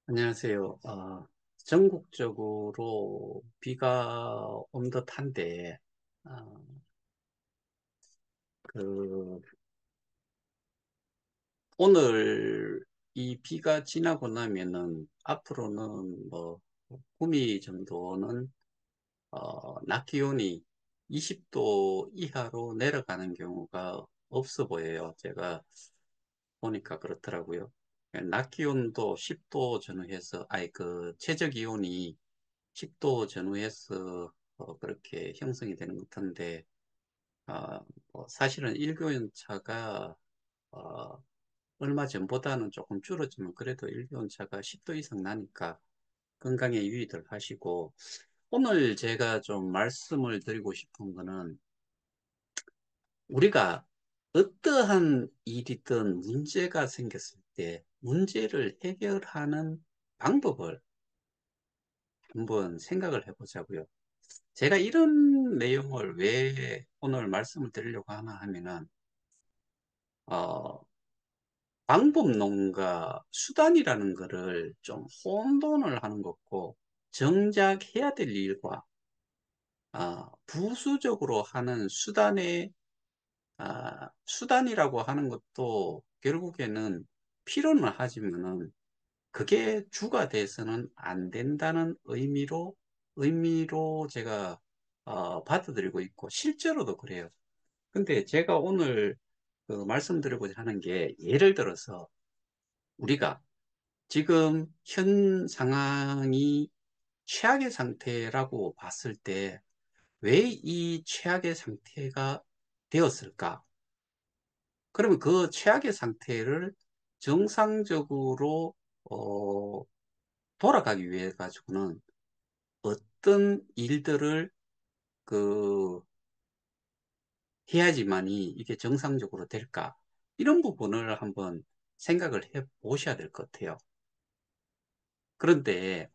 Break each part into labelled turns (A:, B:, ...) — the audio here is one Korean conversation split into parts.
A: 안녕하세요. 전국적으로 비가 온 듯한데, 어, 그, 오늘 이 비가 지나고 나면은 앞으로는 뭐, 구미 정도는, 낮 기온이 20도 이하로 내려가는 경우가 없어 보여요. 제가 보니까 그렇더라고요. 낮 기온도 10도 전후해서, 최저 기온이 10도 전후해서 그렇게 형성이 되는 것 같은데, 뭐 사실은 일교연차가 얼마 전보다는 조금 줄었지만 그래도 일교연차가 10도 이상 나니까 건강에 유의들 하시고, 오늘 제가 좀 말씀을 드리고 싶은 거는 우리가 어떠한 일이든 문제가 생겼을 때 문제를 해결하는 방법을 한번 생각을 해보자고요. 제가 이런 내용을 왜 오늘 말씀을 드리려고 하나 하면은, 어, 방법론과 수단이라는 거를 좀 혼돈을 하는 것고, 정작 해야 될 일과, 부수적으로 하는 수단이라고 하는 것도 결국에는 필요는 하지만은, 그게 주가 돼서는 안 된다는 의미로 제가, 받아들이고 있고, 실제로도 그래요. 근데 제가 오늘 말씀드리고자 하는 게 예를 들어서 우리가 지금 현 상황이 최악의 상태라고 봤을 때 왜 이 최악의 상태가 되었을까? 그러면 그 최악의 상태를 정상적으로 어, 돌아가기 위해 가지고는 어떤 일들을 그 해야지만이 이게 정상적으로 될까? 이런 부분을 한번 생각을 해 보셔야 될 것 같아요. 그런데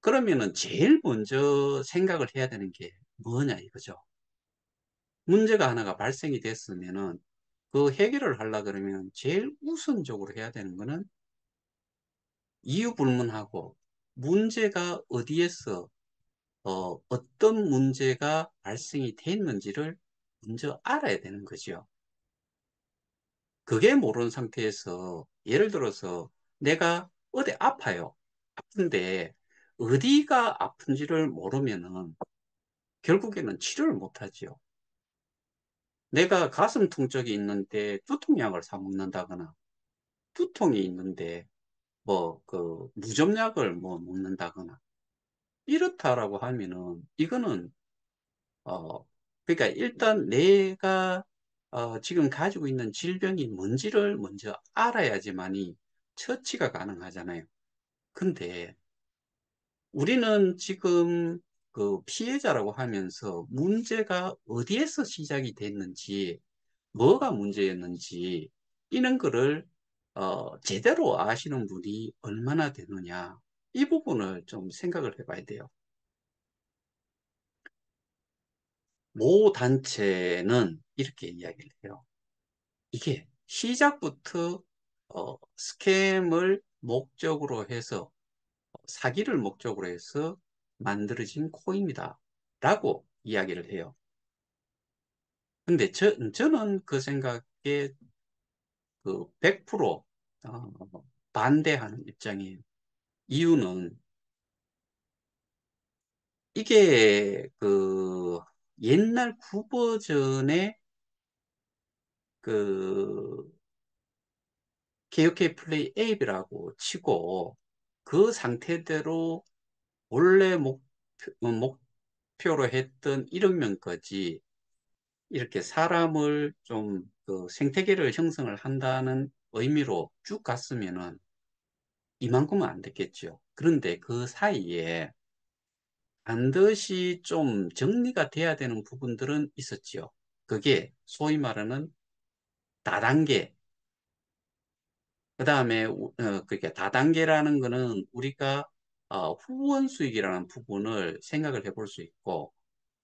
A: 그러면은 제일 먼저 생각을 해야 되는 게 뭐냐 이거죠. 문제가 하나가 발생이 됐으면은 그 해결을 하려 그러면 제일 우선적으로 해야 되는 거는 이유 불문하고 문제가 어디에서 어떤 문제가 발생이 됐는지를 먼저 알아야 되는 거죠. 그게 모르는 상태에서 예를 들어서 내가 어디 아파요. 아픈데 어디가 아픈지를 모르면은 결국에는 치료를 못하지요. 내가 가슴 통증이 있는데 두통약을 사 먹는다거나 두통이 있는데 뭐 그 무좀약을 뭐 먹는다거나 이렇다라고 하면은 이거는 어 그러니까 일단 내가 지금 가지고 있는 질병이 뭔지를 먼저 알아야지만이 처치가 가능하잖아요. 근데 우리는 지금 그 피해자라고 하면서 문제가 어디에서 시작이 됐는지, 뭐가 문제였는지, 이런 거를 제대로 아시는 분이 얼마나 되느냐. 이 부분을 좀 생각을 해봐야 돼요. 모 단체는 이렇게 이야기를 해요. 이게 시작부터 스캠을 목적으로 해서 사기를 목적으로 해서 만들어진 코인이다 라고 이야기를 해요. 근데 저는 그 생각에 그 100% 반대하는 입장이에요. 이유는 이게 그 옛날 구버전의 그 KOK 플레이 앱이라고 치고 그 상태대로 원래 목표로 했던 1억 명까지 이렇게 사람을 좀 그 생태계를 형성을 한다는 의미로 쭉 갔으면은 이만큼은 안 됐겠죠. 그런데 그 사이에 반드시 좀 정리가 돼야 되는 부분들은 있었지요. 그게 소위 말하는 다단계. 그 다음에, 그러니까 다단계라는 거는 우리가 후원 수익이라는 부분을 생각을 해볼 수 있고,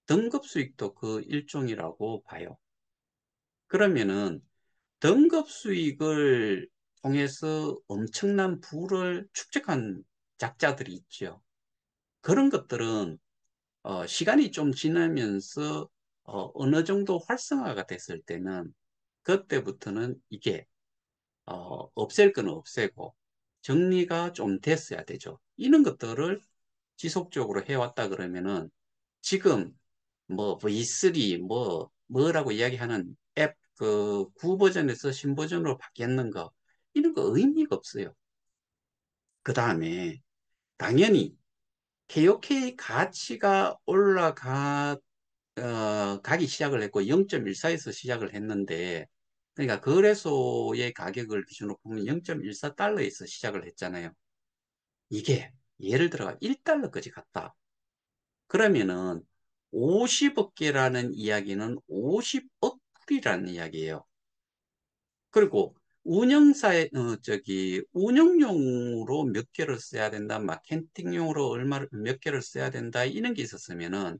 A: 등급 수익도 그 일종이라고 봐요. 그러면은 등급 수익을 통해서 엄청난 부를 축적한 작자들이 있죠. 그런 것들은 시간이 좀 지나면서 어느 정도 활성화가 됐을 때는 그때부터는 이게 없앨 거는 없애고 정리가 좀 됐어야 되죠. 이런 것들을 지속적으로 해왔다 그러면은 지금 뭐 V3 뭐라고 이야기하는 앱 그 구버전에서 신버전으로 바뀌었는 거 이런 거 의미가 없어요. 그 다음에 당연히 KOK 가치가 가기 시작을 했고 0.14에서 시작을 했는데 그러니까 거래소의 가격을 기준으로 보면 0.14달러에서 시작을 했잖아요. 이게 예를 들어 1달러까지 갔다. 그러면은 50억 개라는 이야기는 50억 불이라는 이야기예요. 그리고 운영용으로 몇 개를 써야 된다, 마케팅용으로 몇 개를 써야 된다, 이런 게 있었으면은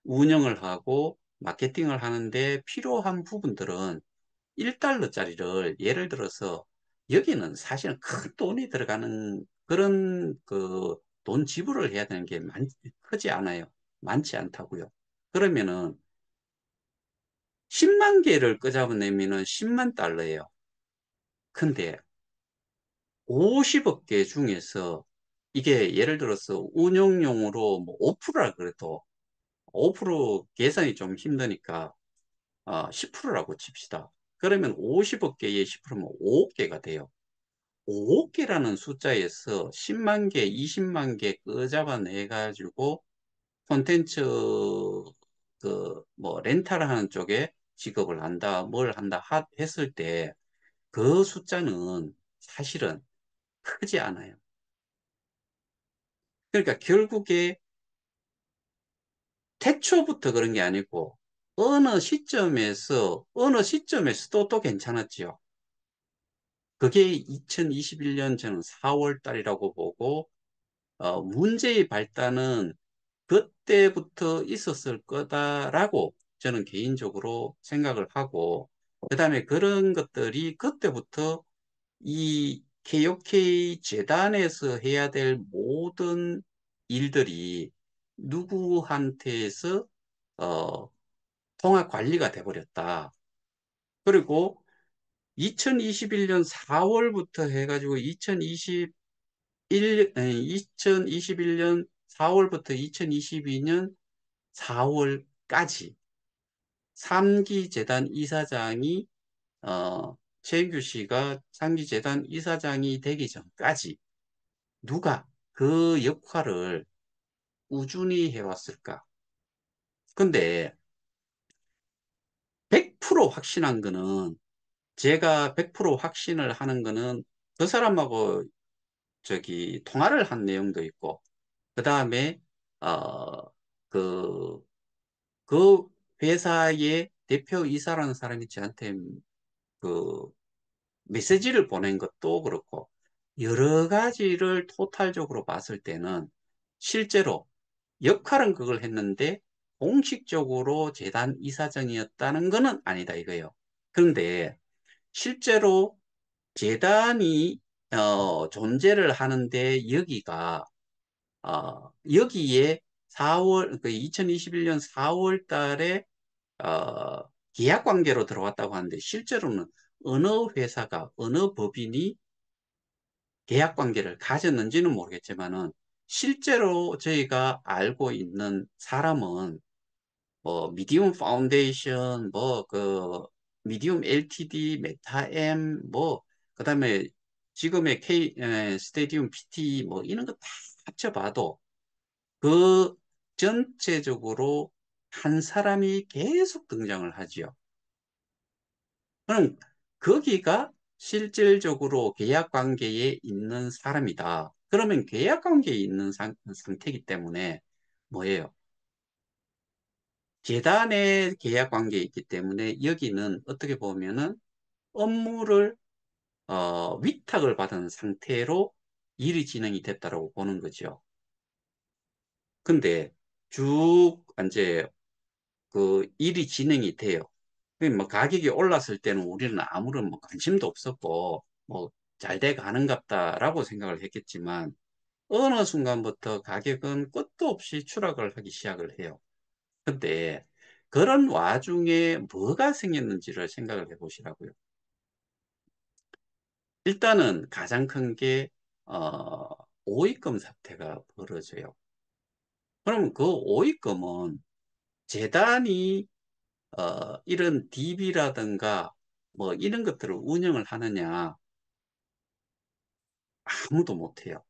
A: 운영을 하고 마케팅을 하는데 필요한 부분들은 1달러짜리를 예를 들어서 여기는 사실은 큰 돈이 들어가는 그런 그 돈 지불을 해야 되는 게 크지 않아요. 많지 않다고요. 그러면은 10만 개를 끄잡아내면은 10만 달러예요. 근데 50억 개 중에서 이게 예를 들어서 운영용으로 뭐 5%라 그래도 5% 계산이 좀 힘드니까 10%라고 칩시다. 그러면 50억 개의 10%면 5억 개가 돼요. 5억 개라는 숫자에서 10만 개, 20만 개 끄잡아내 가지고 콘텐츠 뭐 렌탈하는 쪽에 직업을 한다, 뭘 한다 했을 때 그 숫자는 사실은 크지 않아요. 그러니까 결국에 태초부터 그런 게 아니고 어느 시점에서도 또 괜찮았지요. 그게 2021년 저는 4월 달이라고 보고 문제의 발단은 그때부터 있었을 거다라고 저는 개인적으로 생각을 하고 그 다음에 그런 것들이 그때부터 이 KOK 재단에서 해야 될 모든 일들이 누구한테서 어, 통합 관리가 돼버렸다. 그리고 2021년 4월부터 해가지고 2021년 4월부터 2022년 4월까지 3기 재단 이사장이 최인규 씨가 3기 재단 이사장이 되기 전까지 누가 그 역할을 꾸준히 해왔을까? 근데 100% 확신한 거는 제가 100% 확신을 하는 거는 그 사람하고 통화를 한 내용도 있고 그 다음에 어, 그, 그 회사의 대표이사라는 사람이 저한테 그 메시지를 보낸 것도 그렇고 여러 가지를 토탈적으로 봤을 때는 실제로 역할은 그걸 했는데 공식적으로 재단 이사장이었다는 것은 아니다 이거예요. 그런데 실제로 재단이 존재를 하는데 여기에 2021년 4월 달에 계약 관계로 들어왔다고 하는데 실제로는 어느 회사가 어느 법인이 계약 관계를 가졌는지는 모르겠지만은 실제로 저희가 알고 있는 사람은 뭐 미디움 파운데이션 미디움 LTD 메타엠 그다음에 지금의 스테디움 PT 뭐 이런 거 다 합쳐봐도 그 전체적으로 한 사람이 계속 등장을 하지요. 그럼 거기가 실질적으로 계약 관계에 있는 사람이다. 그러면 계약 관계에 있는 상태이기 때문에 뭐예요? 재단의 계약 관계에 있기 때문에 여기는 어떻게 보면은 업무를 위탁을 받은 상태로 일이 진행이 됐다라고 보는 거죠. 근데 쭉 이제 그 일이 진행이 돼요. 뭐 가격이 올랐을 때는 우리는 아무런 뭐 관심도 없었고 뭐 잘 돼 가는갑다라고 생각을 했겠지만 어느 순간부터 가격은 끝도 없이 추락을 하기 시작을 해요. 근데 그런 와중에 뭐가 생겼는지를 생각을 해 보시라고요. 일단은 가장 큰 게, 어, 오입금 사태가 벌어져요. 그럼 그 오입금은 재단이, 이런 DB라든가 뭐 이런 것들을 운영을 하느냐, 아무도 못해요.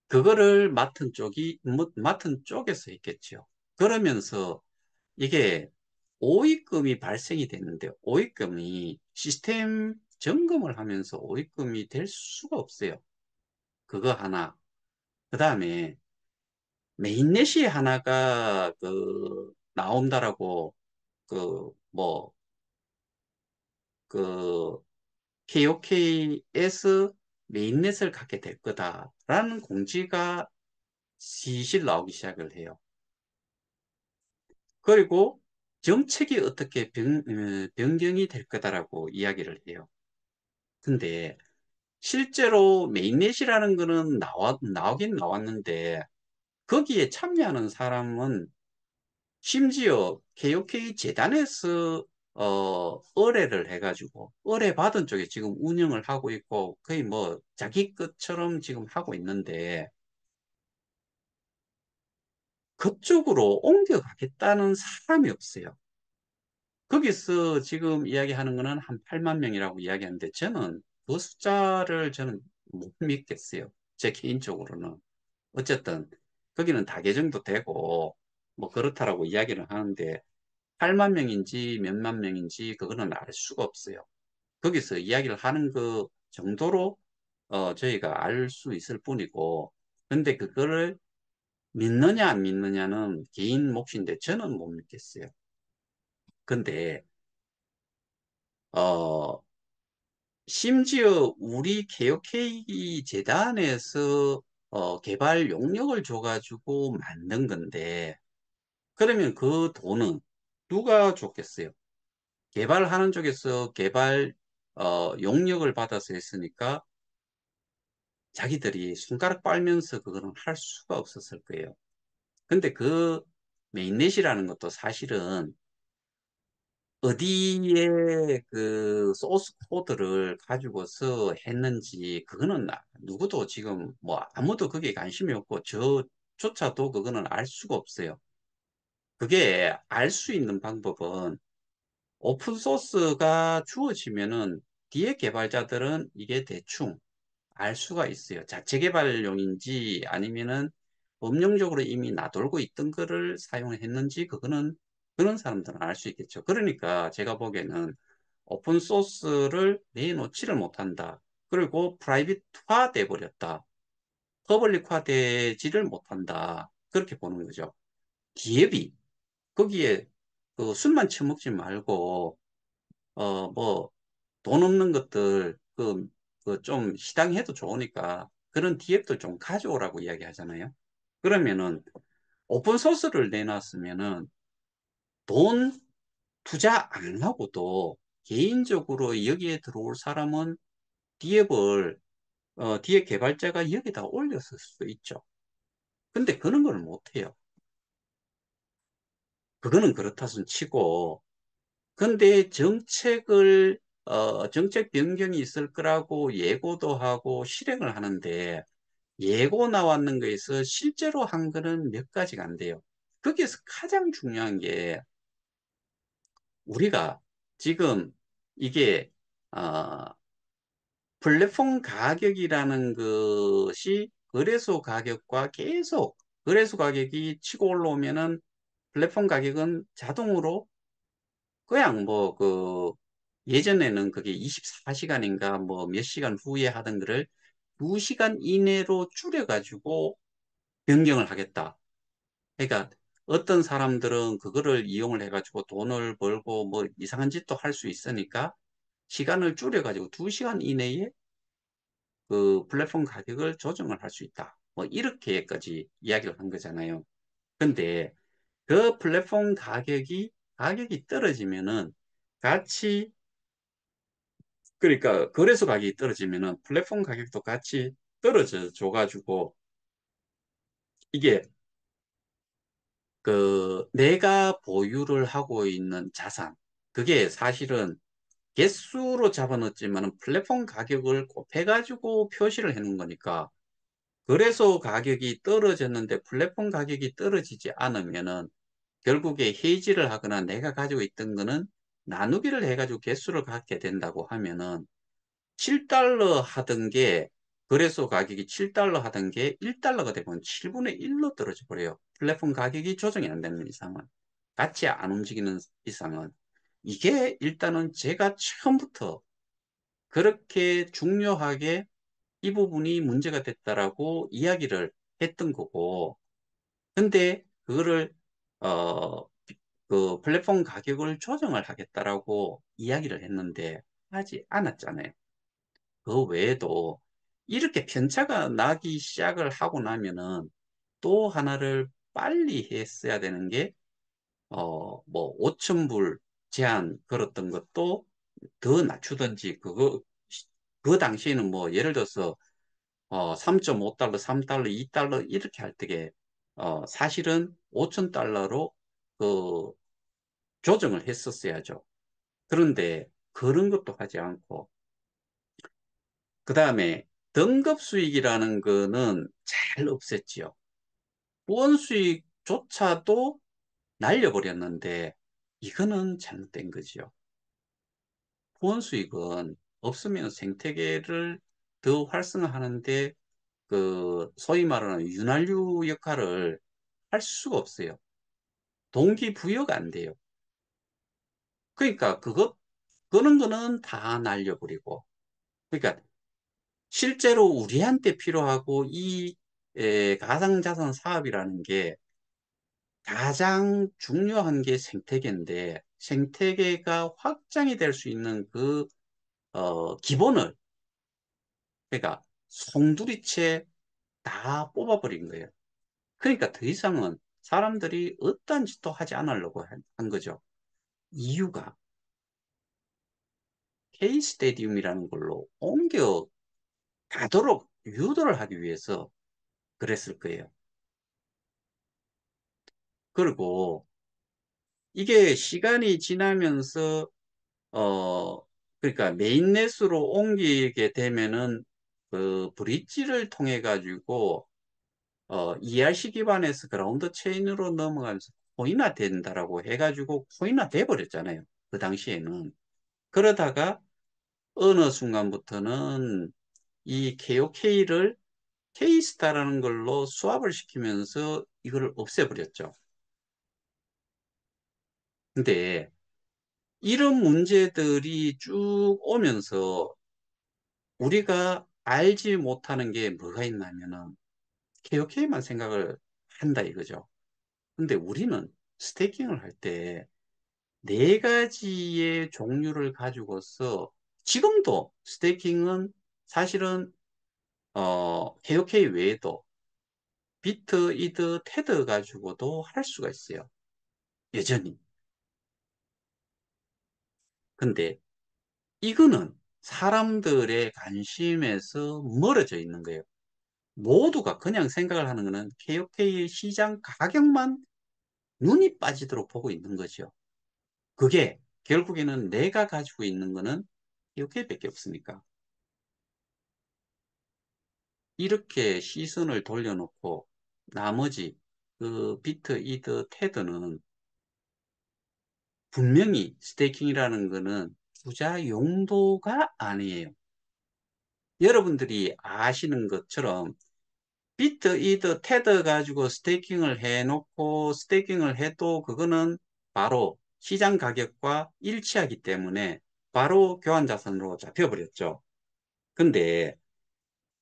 A: 그거를 맡은 쪽에서 있겠죠. 그러면서 이게 오입금이 발생이 됐는데 오입금이 시스템 점검을 하면서 오입금이 될 수가 없어요. 그거 하나. 그 다음에 메인넷이 하나가 나온다라고 뭐 그 KOK에서 메인넷을 갖게 될 거다라는 공지가 시실 나오기 시작을 해요. 그리고 정책이 어떻게 변경이 될 거다라고 이야기를 해요. 근데 실제로 메인넷이라는 거는 나오긴 나왔는데 거기에 참여하는 사람은 심지어 KOK 재단에서 의뢰를 해가지고 의뢰받은 쪽에 지금 운영을 하고 있고 거의 뭐 자기 것처럼 지금 하고 있는데 그쪽으로 옮겨가겠다는 사람이 없어요. 거기서 지금 이야기하는 거는 한 8만 명이라고 이야기하는데 저는 그 숫자를 저는 못 믿겠어요. 제 개인적으로는. 어쨌든 거기는 다계정도 되고 뭐 그렇다라고 이야기를 하는데 8만 명인지 몇만 명인지 그거는 알 수가 없어요. 거기서 이야기를 하는 그 정도로 저희가 알 수 있을 뿐이고 근데 그거를 믿느냐 안 믿느냐는 개인 몫인데 저는 못 믿겠어요. 근데 어 심지어 우리 개혁회의 재단에서 개발 용역을 줘가지고 만든 건데 그러면 그 돈은 누가 줬겠어요? 개발하는 쪽에서 개발 용역을 받아서 했으니까 자기들이 손가락 빨면서 그거는 할 수가 없었을 거예요. 근데 그 메인넷이라는 것도 사실은 어디에 그 소스 코드를 가지고서 했는지 그거는 누구도 지금 뭐 아무도 그게 관심이 없고 저조차도 그거는 알 수가 없어요. 그게 알 수 있는 방법은 오픈 소스가 주어지면은 뒤에 개발자들은 이게 대충 알 수가 있어요. 자체 개발용인지 아니면은 법령적으로 이미 놔돌고 있던 거를 사용했는지 그거는 그런 사람들은 알 수 있겠죠. 그러니까 제가 보기에는 오픈 소스를 내놓지를 못한다. 그리고 프라이빗화 돼 버렸다. 퍼블릭화 되지를 못한다. 그렇게 보는 거죠. 기업이 거기에 그 술만 처먹지 말고 뭐 돈 없는 것들 그 좀 시당해도 좋으니까 그런 디앱들 좀 가져오라고 이야기하잖아요. 그러면은 오픈 소스를 내놨으면은 돈 투자 안 하고도 개인적으로 여기에 들어올 사람은 디앱을 디앱 개발자가 여기다 올렸을 수도 있죠. 근데 그런 걸 못해요. 그거는 그렇다 손 치고 근데 정책 변경이 있을 거라고 예고도 하고 실행을 하는데 예고 나왔는 거에서 실제로 한 거는 몇 가지가 안 돼요. 거기에서 가장 중요한 게 우리가 지금 이게 어, 플랫폼 가격이라는 것이 거래소 가격과 계속 거래소 가격이 치고 올라오면은 플랫폼 가격은 자동으로 그냥 뭐 예전에는 그게 24시간인가 뭐 몇 시간 후에 하던 거를 2시간 이내로 줄여가지고 변경을 하겠다. 그러니까 어떤 사람들은 그거를 이용을 해가지고 돈을 벌고 뭐 이상한 짓도 할 수 있으니까 시간을 줄여가지고 2시간 이내에 그 플랫폼 가격을 조정을 할 수 있다. 뭐 이렇게까지 이야기를 한 거잖아요. 근데 그 플랫폼 가격이 떨어지면은 같이 그러니까 거래소 가격이 떨어지면은 플랫폼 가격도 같이 떨어져 줘가지고 이게 그 내가 보유를 하고 있는 자산 그게 사실은 개수로 잡아놓지만은 플랫폼 가격을 곱해가지고 표시를 해놓은 거니까 거래소 가격이 떨어졌는데 플랫폼 가격이 떨어지지 않으면은 결국에 해지를 하거나 내가 가지고 있던 거는 나누기를 해가지고 개수를 갖게 된다고 하면은 7달러 하던 게 거래소 가격이 7달러 하던 게 1달러가 되면 7분의 1로 떨어져 버려요. 플랫폼 가격이 조정이 안 되는 이상은. 같이 안 움직이는 이상은. 이게 일단은 제가 처음부터 그렇게 중요하게 이 부분이 문제가 됐다라고 이야기를 했던 거고. 근데 그거를 어, 그 플랫폼 가격을 조정을 하겠다라고 이야기를 했는데 하지 않았잖아요. 그 외에도 이렇게 편차가 나기 시작을 하고 나면은 또 하나를 빨리 했어야 되는 게, 뭐, 5천 불 제한 걸었던 것도 더 낮추든지, 그 당시에는 뭐, 예를 들어서, 3.5달러, 3달러, 2달러 이렇게 할 때게, 사실은 5천 달러로 그 조정을 했었어야죠. 그런데 그런 것도 하지 않고, 그 다음에 등급 수익이라는 거는 잘 없앴지요. 후원 수익조차도 날려버렸는데 이거는 잘못된 거지요. 후원 수익은 없으면 생태계를 더 활성화하는데 그 소위 말하는 윤활유 역할을 할 수가 없어요. 동기부여가 안 돼요. 그러니까 그런 거는 다 날려버리고. 그러니까 실제로 우리한테 필요하고 이 가상자산 사업이라는 게 가장 중요한 게 생태계인데 생태계가 확장이 될 수 있는 그 기본을 그러니까 송두리째 다 뽑아버린 거예요. 그러니까 더 이상은 사람들이 어떤 짓도 하지 않으려고 한 거죠. 이유가 K 스테디움이라는 걸로 옮겨 가도록 유도를 하기 위해서 그랬을 거예요. 그리고 이게 시간이 지나면서 그러니까 메인넷으로 옮기게 되면은 그 브릿지를 통해 가지고 ERC 기반에서 그라운드 체인으로 넘어가면서 코인화 된다라고 해가지고 코인화 돼버렸잖아요. 그 당시에는. 그러다가 어느 순간부터는 이 KOK를 K스타라는 걸로 수합을 시키면서 이걸 없애버렸죠. 근데 이런 문제들이 쭉 오면서 우리가 알지 못하는 게 뭐가 있냐면은 KOK만 생각을 한다 이거죠. 근데 우리는 스테이킹을 할 때 네 가지의 종류를 가지고서 지금도 스테이킹은 사실은 KOK 외에도 비트, 이드, 테드 가지고도 할 수가 있어요. 여전히. 근데 이거는 사람들의 관심에서 멀어져 있는 거예요. 모두가 그냥 생각을 하는 거는 KOK의 시장 가격만 눈이 빠지도록 보고 있는 거죠. 그게 결국에는 내가 가지고 있는 거는 KOK밖에 없으니까. 이렇게 시선을 돌려놓고 나머지 그 비트, 이드, 테드는 분명히 스테이킹이라는 거는 투자 용도가 아니에요. 여러분들이 아시는 것처럼 비트, 이드, 테드 가지고 스테이킹을 해놓고 스테이킹을 해도 그거는 바로 시장 가격과 일치하기 때문에 바로 교환자산으로 잡혀버렸죠. 근데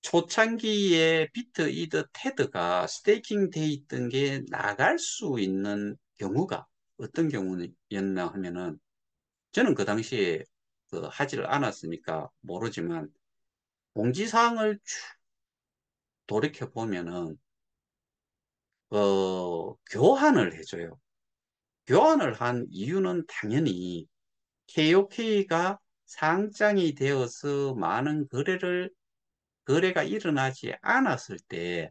A: 초창기에 비트, 이드, 테드가 스테이킹 돼 있던 게 나갈 수 있는 경우가 어떤 경우였나 하면은 저는 그 당시에 그 하지를 않았으니까 모르지만 공지사항을 쭉 돌이켜 보면은 교환을 해줘요. 교환을 한 이유는 당연히 KOK가 상장이 되어서 많은 거래가 일어나지 않았을 때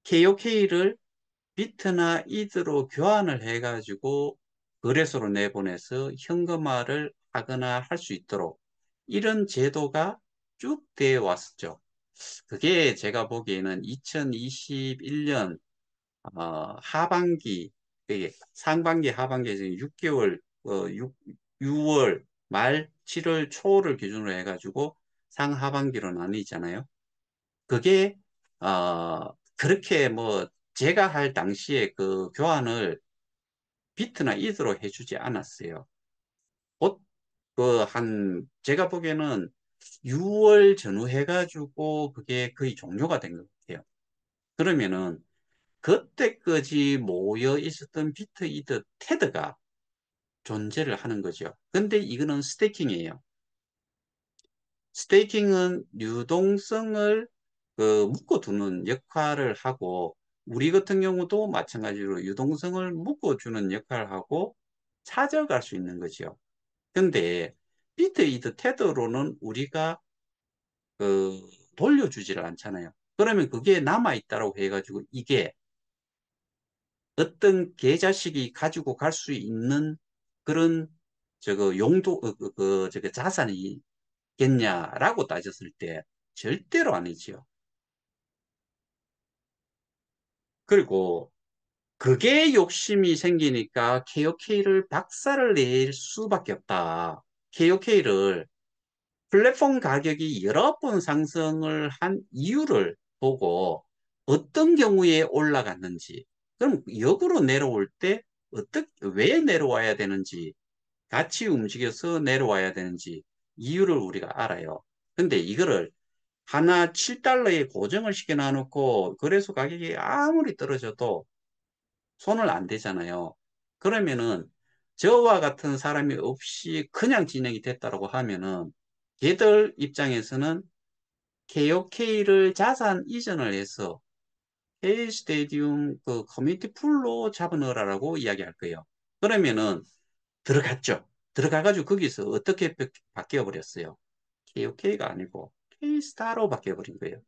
A: KOK를 비트나 이드로 교환을 해가지고 거래소로 내보내서 현금화를 하거나 할 수 있도록 이런 제도가 쭉 되어 왔었죠. 그게 제가 보기에는 2021년 하반기, 이게 상반기, 하반기 지금 6개월, 6월 말 7월 초를 기준으로 해가지고 상하반기로 나뉘잖아요. 그게 그렇게 뭐 제가 할 당시에 그 교환을 비트나 이드로 해주지 않았어요. 곧 그 한 제가 보기에는 6월 전후 해가지고 그게 거의 종료가 된 것 같아요. 그러면은 그때까지 모여 있었던 비트, 이드, 테드가 존재를 하는 거죠. 근데 이거는 스테이킹이에요. 스테이킹은 유동성을 묶어두는 역할을 하고, 우리 같은 경우도 마찬가지로 유동성을 묶어주는 역할을 하고 찾아갈 수 있는 거죠. 근데 비트, 이드, 테드로는 우리가 그 돌려주지를 않잖아요. 그러면 그게 남아있다고 해가지고 이게 어떤 계좌식이 가지고 갈 수 있는 그런 저거 용도 저거 자산이겠냐라고 따졌을 때 절대로 아니지요. 그리고 그게 욕심이 생기니까 KOK를 박살을 낼 수밖에 없다. KOK를 플랫폼 가격이 여러 번 상승을 한 이유를 보고 어떤 경우에 올라갔는지, 그럼 역으로 내려올 때 왜 내려와야 되는지, 같이 움직여서 내려와야 되는지 이유를 우리가 알아요. 근데 이거를 하나 7달러에 고정을 시켜 놔놓고 거래소 가격이 아무리 떨어져도 손을 안 대잖아요. 그러면은 저와 같은 사람이 없이 그냥 진행이 됐다고 하면은 걔들 입장에서는 KOK를 자산 이전을 해서 K 스테디움 그 커뮤니티 풀로 잡아넣으라고 이야기할 거예요. 그러면은 들어갔죠. 들어가가지고 거기서 어떻게 바뀌어 버렸어요? KOK가 아니고 K스타로 바뀌어 버린 거예요.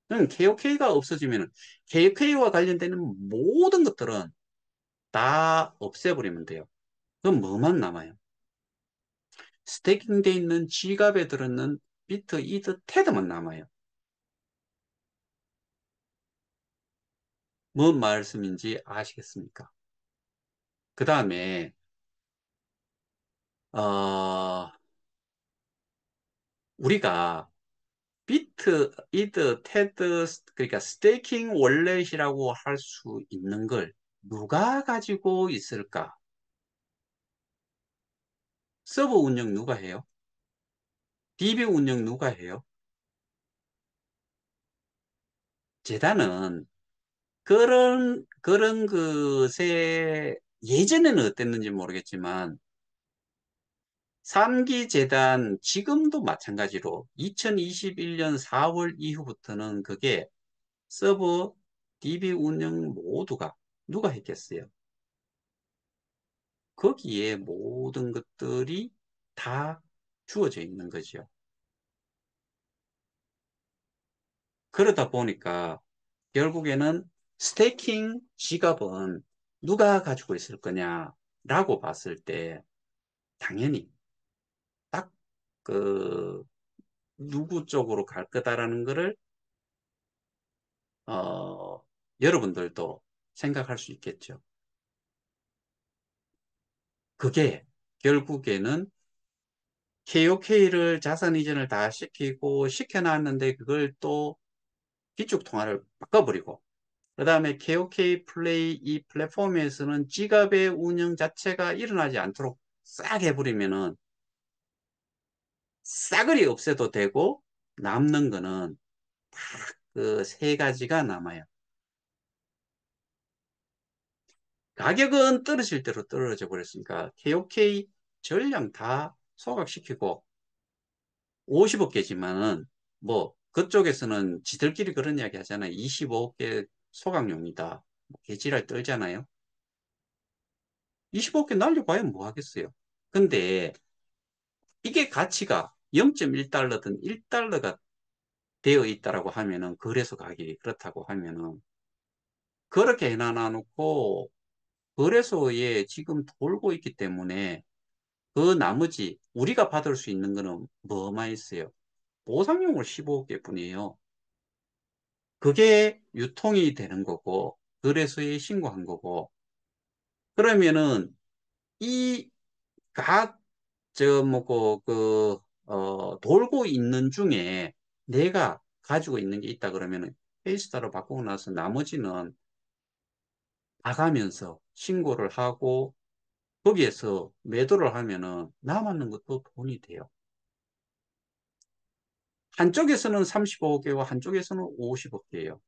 A: 그럼 KOK가 없어지면 KOK와 관련되는 모든 것들은 다 없애버리면 돼요. 그럼 뭐만 남아요? 스태킹돼 있는 지갑에 들었는 비트, 이드, 테드만 남아요. 뭔 말씀인지 아시겠습니까? 그 다음에 우리가 비트, 이드, 테드, 그러니까 스테이킹 월렛이라고 할 수 있는 걸 누가 가지고 있을까? 서버 운영 누가 해요? DB 운영 누가 해요? 재단은 그런 것에 예전에는 어땠는지 모르겠지만 3기 재단 지금도 마찬가지로 2021년 4월 이후부터는 그게 서버 DB 운영 모두가 누가 했겠어요? 거기에 모든 것들이 다 주어져 있는 거죠. 그러다 보니까 결국에는 스테이킹 지갑은 누가 가지고 있을 거냐라고 봤을 때 당연히 딱 그 누구 쪽으로 갈 거다라는 거를 어, 여러분들도 생각할 수 있겠죠. 그게 결국에는 KOK를 자산 이전을 다 시키고 시켜놨는데 그걸 또 기축 통화를 바꿔버리고 그 다음에 KOK 플레이 이 플랫폼에서는 지갑의 운영 자체가 일어나지 않도록 싹 해버리면은 싸그리 없애도 되고 남는 거는 그 세 가지가 남아요. 가격은 떨어질 대로 떨어져 버렸으니까 KOK 전량 다 소각시키고 50억 개지만은 뭐 그쪽에서는 지들끼리 그런 이야기 하잖아요. 25억 개 소각용이다. 뭐 개지랄 떨잖아요. 25억 개 날려봐야 뭐 하겠어요. 근데 이게 가치가 0.1달러든 1달러가 되어 있다라고 하면은, 거래소 가격이 그렇다고 하면은, 그렇게 해놔 놓고 거래소에 지금 돌고 있기 때문에 그 나머지 우리가 받을 수 있는 거는 뭐만 있어요? 보상용으로 15억 개뿐이에요. 그게 유통이 되는 거고 거래소에 신고한 거고, 그러면은 이 각 저 뭐고 돌고 있는 중에 내가 가지고 있는 게 있다 그러면은 페이스타로 바꾸고 나서 나머지는 나가면서 신고를 하고 거기에서 매도를 하면은 남았는 것도 돈이 돼요. 한쪽에서는 35억 개고 한쪽에서는 50억 개예요.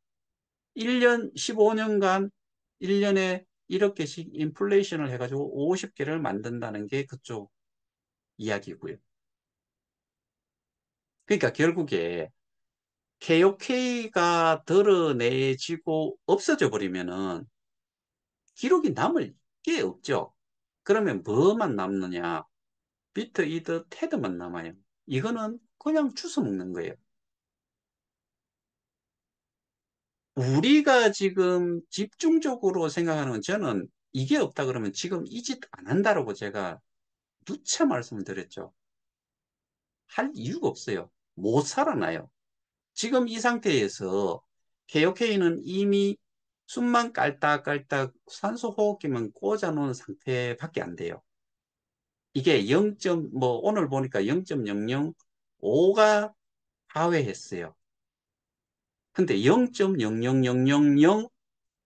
A: 1년, 15년간 1년에 1억 개씩 인플레이션을 해가지고 50개를 만든다는 게 그쪽 이야기고요. 그러니까 결국에 KOK가 드러내지고 없어져 버리면은 기록이 남을 게 없죠. 그러면 뭐만 남느냐? 비트, 이더, 테드만 남아요. 이거는 그냥 주워 먹는 거예요. 우리가 지금 집중적으로 생각하는 건, 저는 이게 없다 그러면 지금 이 짓 안 한다라고 제가 누차 말씀을 드렸죠. 할 이유가 없어요. 못 살아나요. 지금 이 상태에서 KOK는 이미 숨만 깔딱깔딱 산소 호흡기만 꽂아 놓은 상태밖에 안 돼요. 이게 0. 뭐 오늘 보니까 0.005가 하회했어요. 근데 0.00000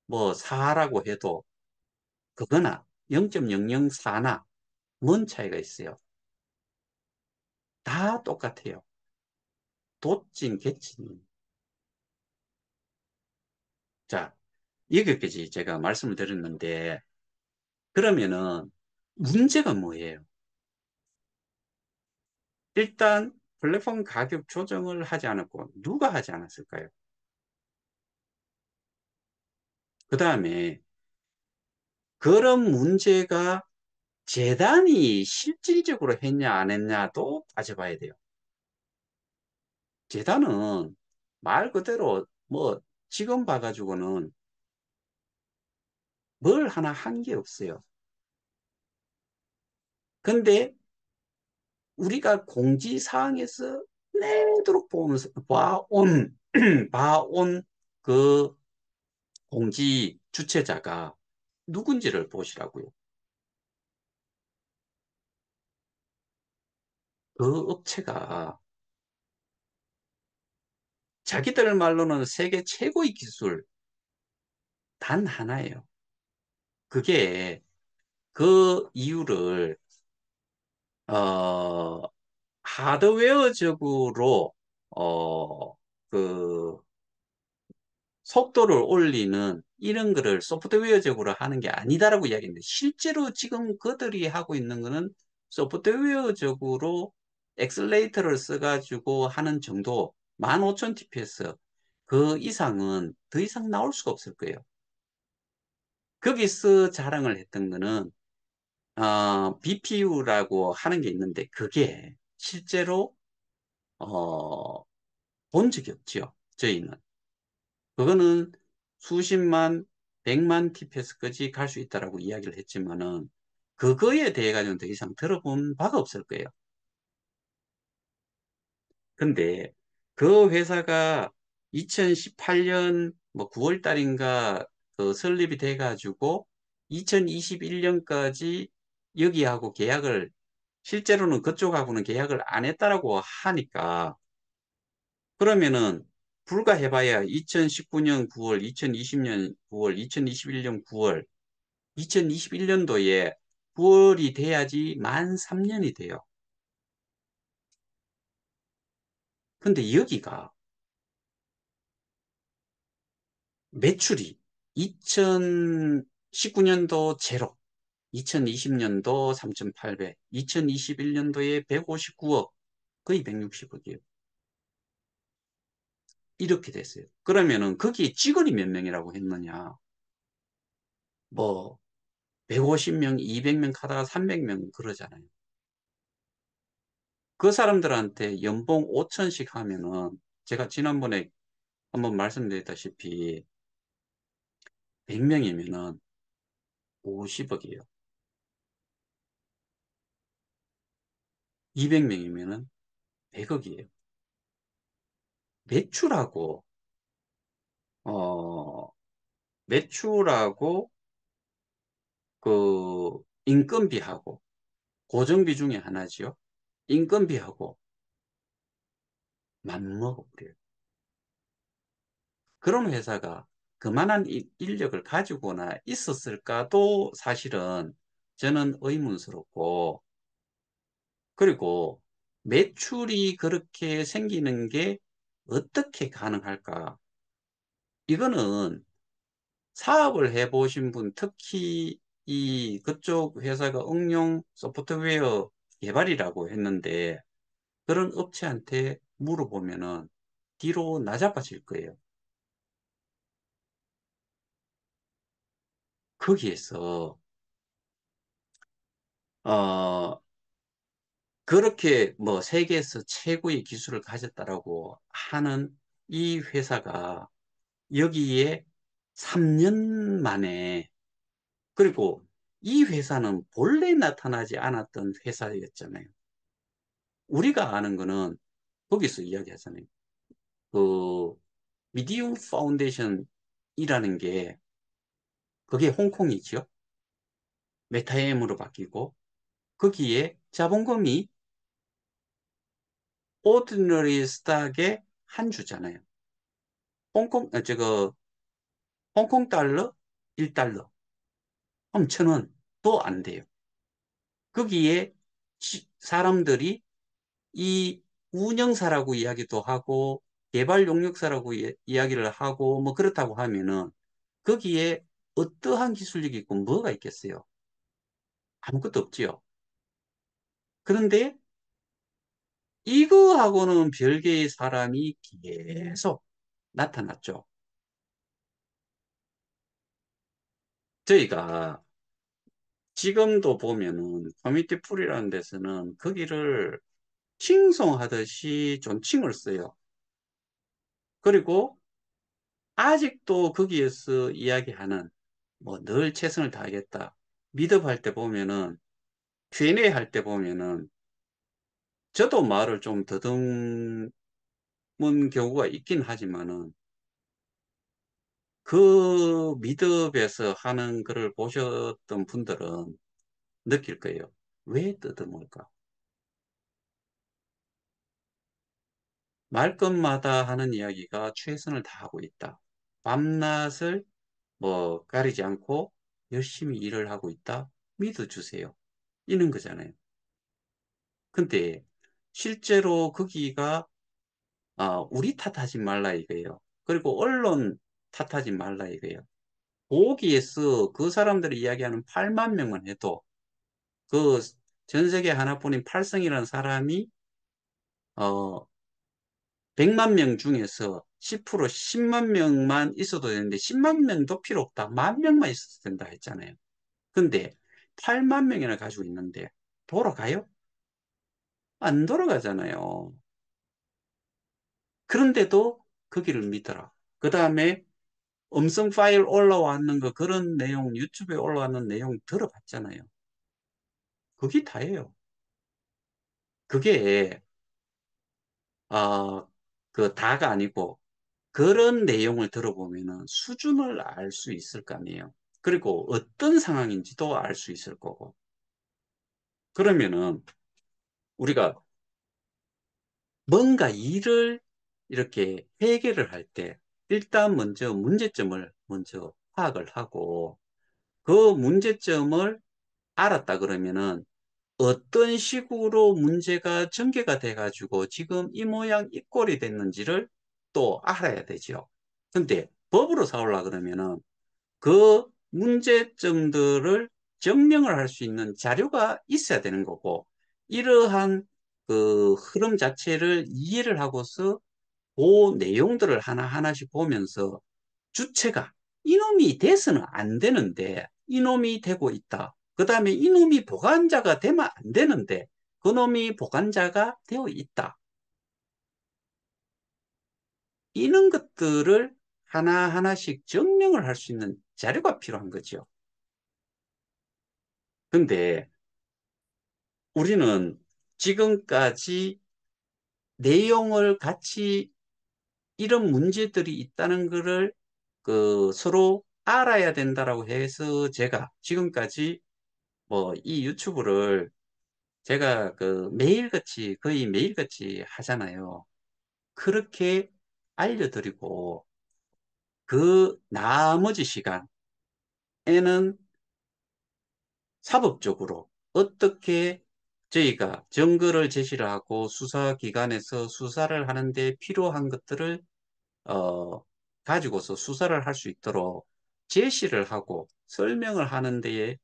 A: 뭐 4라고 해도 그거나 0.004나 뭔 차이가 있어요. 다 똑같아요. 돛진 개친. 자, 여기까지 제가 말씀을 드렸는데, 그러면은 문제가 뭐예요? 일단 플랫폼 가격 조정을 하지 않았고 누가 하지 않았을까요? 그 다음에 그런 문제가 재단이 실질적으로 했냐 안 했냐도 따져봐야 돼요. 재단은 말 그대로 뭐 지금 봐가지고는 뭘 하나 한 게 없어요. 근데 우리가 공지사항에서 내도록 보면서 봐온 봐온 그 공지 주체자가 누군지를 보시라고요. 그 업체가 자기들 말로는 세계 최고의 기술 단 하나예요. 그게 그 이유를 어, 하드웨어적으로 어, 그 속도를 올리는 이런 거를 소프트웨어적으로 하는 게 아니다라고 이야기했는데, 실제로 지금 그들이 하고 있는 거는 소프트웨어적으로 엑셀레이터를 써가지고 하는 정도, 15,000 TPS 그 이상은 더 이상 나올 수가 없을 거예요. 거기서 자랑을 했던 거는 BPU라고 하는 게 있는데, 그게 실제로 어, 본 적이 없죠. 저희는. 그거는 수십만, 100만 TPS까지 갈 수 있다라고 이야기를 했지만은, 그거에 대해 가지고는 더 이상 들어본 바가 없을 거예요. 근데 그 회사가 2018년 뭐 9월 달인가 그 설립이 돼 가지고 2021년까지 여기하고 계약을, 실제로는 그쪽하고는 계약을 안 했다라고 하니까, 그러면은 불과 해봐야 2019년 9월, 2020년 9월, 2021년 9월, 2021년도에 9월이 돼야지 만 3년이 돼요. 근데 여기가 매출이 2019년도 제로, 2020년도 3,800, 2021년도에 159억, 거의 160억이에요. 이렇게 됐어요. 그러면은 거기에 직원이 몇 명이라고 했느냐? 뭐 150명, 200명 하다가 300명 그러잖아요. 그 사람들한테 연봉 5천씩 하면은 제가 지난번에 한번 말씀드렸다시피 100명이면은 50억이에요. 200명이면은 100억이에요. 매출하고 어 매출하고 그 인건비하고 고정비 중에 하나지요. 인건비하고 맞먹어버려요. 그런 회사가 그만한 인력을 가지고나 있었을까도 사실은 저는 의문스럽고, 그리고 매출이 그렇게 생기는 게 어떻게 가능할까? 이거는 사업을 해보신 분, 특히 이 그쪽 회사가 응용 소프트웨어 개발이라고 했는데 그런 업체한테 물어보면은 뒤로 나자빠질 거예요. 거기에서 어 그렇게 뭐 세계에서 최고의 기술을 가졌다라고 하는 이 회사가 여기에 3년 만에, 그리고 이 회사는 본래 나타나지 않았던 회사였잖아요. 우리가 아는 거는 거기서 이야기하잖아요. 그 미디움 파운데이션이라는 게 그게 홍콩이죠. 메타엠으로 바뀌고 거기에 자본금이 오디너리 스탁의 한 주잖아요. 저거 홍콩 달러 1달러 그럼 1,000원도 안 돼요. 거기에 사람들이 이 운영사라고 이야기도 하고 개발 용역사라고 이야기를 하고 뭐 그렇다고 하면은 거기에 어떠한 기술력이 있고 뭐가 있겠어요? 아무것도 없지요. 그런데 이거하고는 별개의 사람이 계속 나타났죠. 저희가 지금도 보면은 커뮤니티 풀이라는 데서는 거기를 칭송하듯이 존칭을 써요. 그리고 아직도 거기에서 이야기하는 뭐 늘 최선을 다하겠다. 미드할 때 보면은 Q&A 할 때 보면은 저도 말을 좀 더듬은 경우가 있긴 하지만은 그 미드에서 하는 글을 보셨던 분들은 느낄 거예요. 왜 더듬을까? 말끝마다 하는 이야기가 최선을 다하고 있다. 밤낮을 뭐 가리지 않고 열심히 일을 하고 있다. 믿어주세요. 이런 거잖아요. 근데 실제로 거기가 우리 탓하지 말라 이거예요. 그리고 언론 탓하지 말라 이거예요. 거기에서 그 사람들이 이야기하는 8만 명만 해도 그 전 세계 하나뿐인 팔성이라는 사람이 어 100만 명 중에서 10% 10만 명만 있어도 되는데 10만 명도 필요 없다. 만 명만 있어도 된다 했잖아요. 근데 8만 명이나 가지고 있는데 돌아가요? 안 돌아가잖아요. 그런데도 거기를 믿어라. 그 다음에 음성 파일 올라왔는 거 그런 내용 유튜브에 올라왔는 내용 들어봤잖아요. 그게 다예요. 그게 그 다가 아니고 그런 내용을 들어보면은 수준을 알 수 있을 거 아니에요. 그리고 어떤 상황인지도 알 수 있을 거고. 그러면은 우리가 뭔가 일을 이렇게 해결을 할 때 일단 먼저 문제점을 먼저 파악을 하고 그 문제점을 알았다 그러면은 어떤 식으로 문제가 전개가 돼가지고 지금 이 모양 이 꼴이 됐는지를 또 알아야 되죠. 근데 법으로 사올라 그러면은 그 문제점들을 증명을 할 수 있는 자료가 있어야 되는 거고, 이러한 그 흐름 자체를 이해를 하고서 그 내용들을 하나하나씩 보면서 주체가 이놈이 돼서는 안 되는데 이놈이 되고 있다. 그 다음에 이놈이 보관자가 되면 안 되는데 그놈이 보관자가 되어 있다. 이런 것들을 하나하나씩 증명을 할 수 있는 자료가 필요한 거죠. 근데 우리는 지금까지 내용을 같이 이런 문제들이 있다는 것을 서로 알아야 된다라고 해서 제가 지금까지 뭐 이 유튜브를 제가 매일같이 거의 매일같이 하잖아요. 그렇게 알려드리고 그 나머지 시간에는 사법적으로 어떻게 저희가 증거를 제시를 하고 수사기관에서 수사를 하는데 필요한 것들을 어, 가지고서 수사를 할 수 있도록 제시를 하고 설명을 하는 데에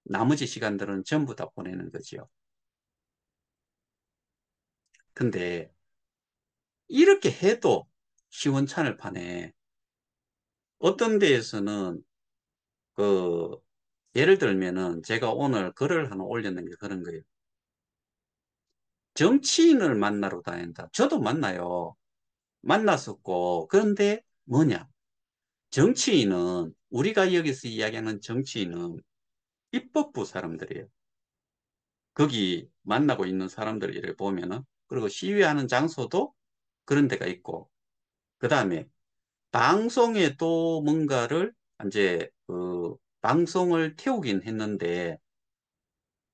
A: 나머지 시간들은 전부 다 보내는 거지요. 근데 이렇게 해도 시원찮을 판에 어떤 데에서는 그 예를 들면은 제가 오늘 글을 하나 올렸는 게 그런 거예요. 정치인을 만나러 다닌다. 저도 만나요. 만났었고 그런데 뭐냐? 정치인은 우리가 여기서 이야기하는 정치인은 입법부 사람들이에요. 거기 만나고 있는 사람들 이렇게 보면은 그리고 시위하는 장소도 그런 데가 있고 그 다음에 방송에 또 뭔가를 이제 방송을 태우긴 했는데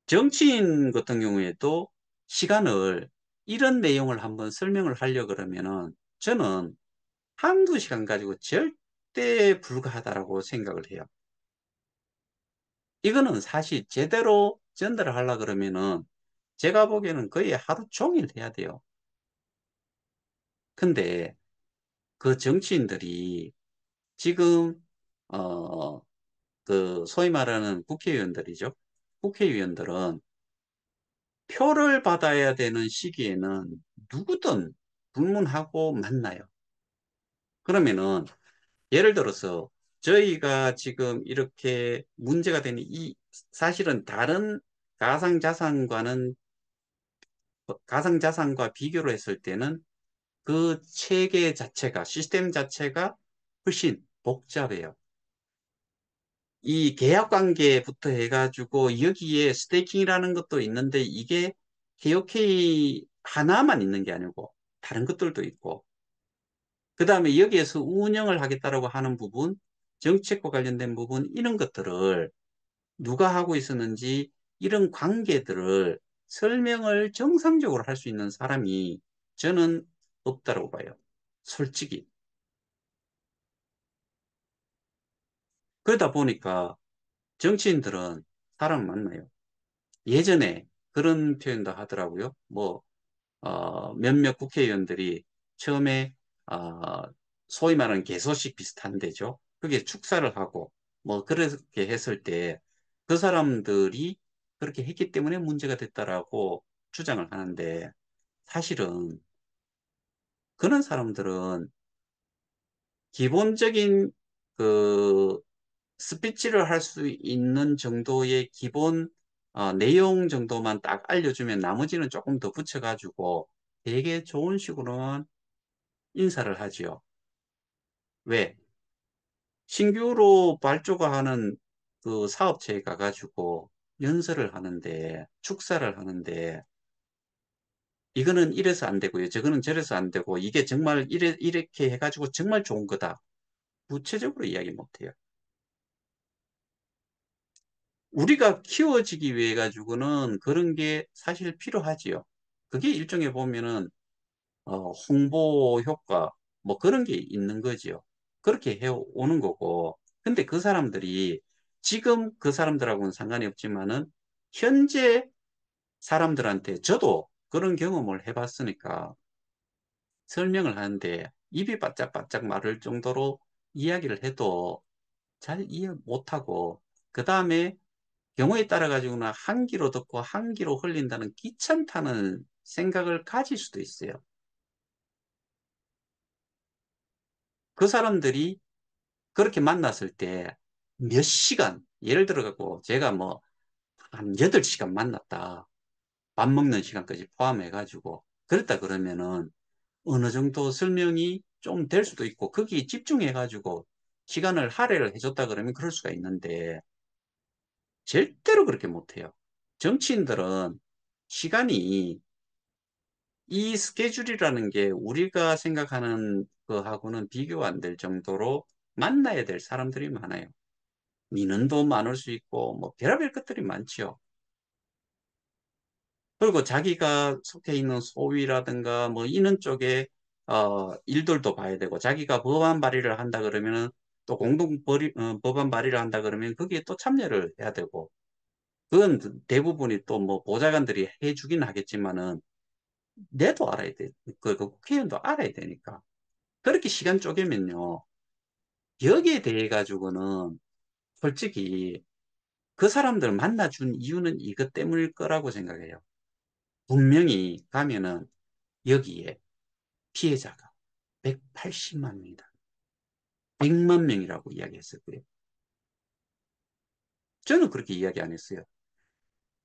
A: 정치인 같은 경우에도 시간을 이런 내용을 한번 설명을 하려 그러면은 저는 한두 시간 가지고 절대 불가하다라고 생각을 해요. 이거는 사실 제대로 전달을 하려 그러면은 제가 보기에는 거의 하루 종일 해야 돼요. 근데 그 정치인들이 지금 어 소위 말하는 국회의원들이죠. 국회의원들은 표를 받아야 되는 시기에는 누구든 불문하고 만나요. 그러면은 예를 들어서 저희가 지금 이렇게 문제가 되는 이 사실은 다른 가상자산과는 가상자산과 비교를 했을 때는 그 체계 자체가 시스템 자체가 훨씬 복잡해요. 이 계약 관계부터 해가지고 여기에 스테이킹이라는 것도 있는데 이게 KOK 하나만 있는 게 아니고 다른 것들도 있고 그 다음에 여기에서 운영을 하겠다라고 하는 부분 정책과 관련된 부분 이런 것들을 누가 하고 있었는지 이런 관계들을 설명을 정상적으로 할 수 있는 사람이 저는 없다고 봐요. 솔직히. 그러다 보니까 정치인들은 사람 만나요. 예전에 그런 표현도 하더라고요. 몇몇 국회의원들이 처음에, 어, 소위 말하는 개소식 비슷한 데죠. 그게 축사를 하고, 뭐, 그렇게 했을 때, 그 사람들이 그렇게 했기 때문에 문제가 됐다라고 주장을 하는데, 사실은 그런 사람들은 기본적인 그 스피치를 할 수 있는 정도의 기본 내용 정도만 딱 알려주면 나머지는 조금 더 붙여가지고 되게 좋은 식으로만 인사를 하지요. 왜? 신규로 발주가 하는 그 사업체에 가가지고 연설을 하는데, 축사를 하는데, 이거는 이래서 안 되고요. 저거는 저래서 안 되고, 이게 정말 이렇게 해가지고 정말 좋은 거다. 구체적으로 이야기 못 해요. 우리가 키워지기 위해 가지고는 그런 게 사실 필요하지요. 그게 일종의 보면은 홍보 효과 뭐 그런 게 있는 거지요. 그렇게 해오는 거고. 근데 그 사람들이 지금 그 사람들하고는 상관이 없지만은 현재 사람들한테 저도 그런 경험을 해봤으니까 설명을 하는데 입이 바짝바짝 마를 정도로 이야기를 해도 잘 이해 못하고 그 다음에 경우에 따라 가지고는 한 귀로 듣고 한 귀로 흘린다는 귀찮다는 생각을 가질 수도 있어요. 그 사람들이 그렇게 만났을 때 몇 시간, 예를 들어 갖고 제가 뭐 한 8시간 만났다. 밥 먹는 시간까지 포함해가지고 그랬다 그러면은 어느 정도 설명이 좀 될 수도 있고 거기에 집중해가지고 시간을 할애를 해줬다 그러면 그럴 수가 있는데 절대로 그렇게 못해요. 정치인들은 시간이 이 스케줄이라는 게 우리가 생각하는 거하고는 비교가 안 될 정도로 만나야 될 사람들이 많아요. 민원도 많을 수 있고 뭐 별의별 것들이 많지요. 그리고 자기가 속해 있는 소위라든가 뭐 이런 쪽에 일들도 봐야 되고 자기가 법안 발의를 한다 그러면은 또 법안 발의를 한다 그러면 거기에 또 참여를 해야 되고 그건 대부분이 또 뭐 보좌관들이 해주긴 하겠지만은 내도 알아야 돼. 그 국회의원도 알아야 되니까. 그렇게 시간 쪼개면요. 여기에 대해 가지고는 솔직히 그 사람들 만나준 이유는 이것 때문일 거라고 생각해요. 분명히 가면은 여기에 피해자가 180만 명이다. 100만 명이라고 이야기했을 거예요. 저는 그렇게 이야기 안 했어요.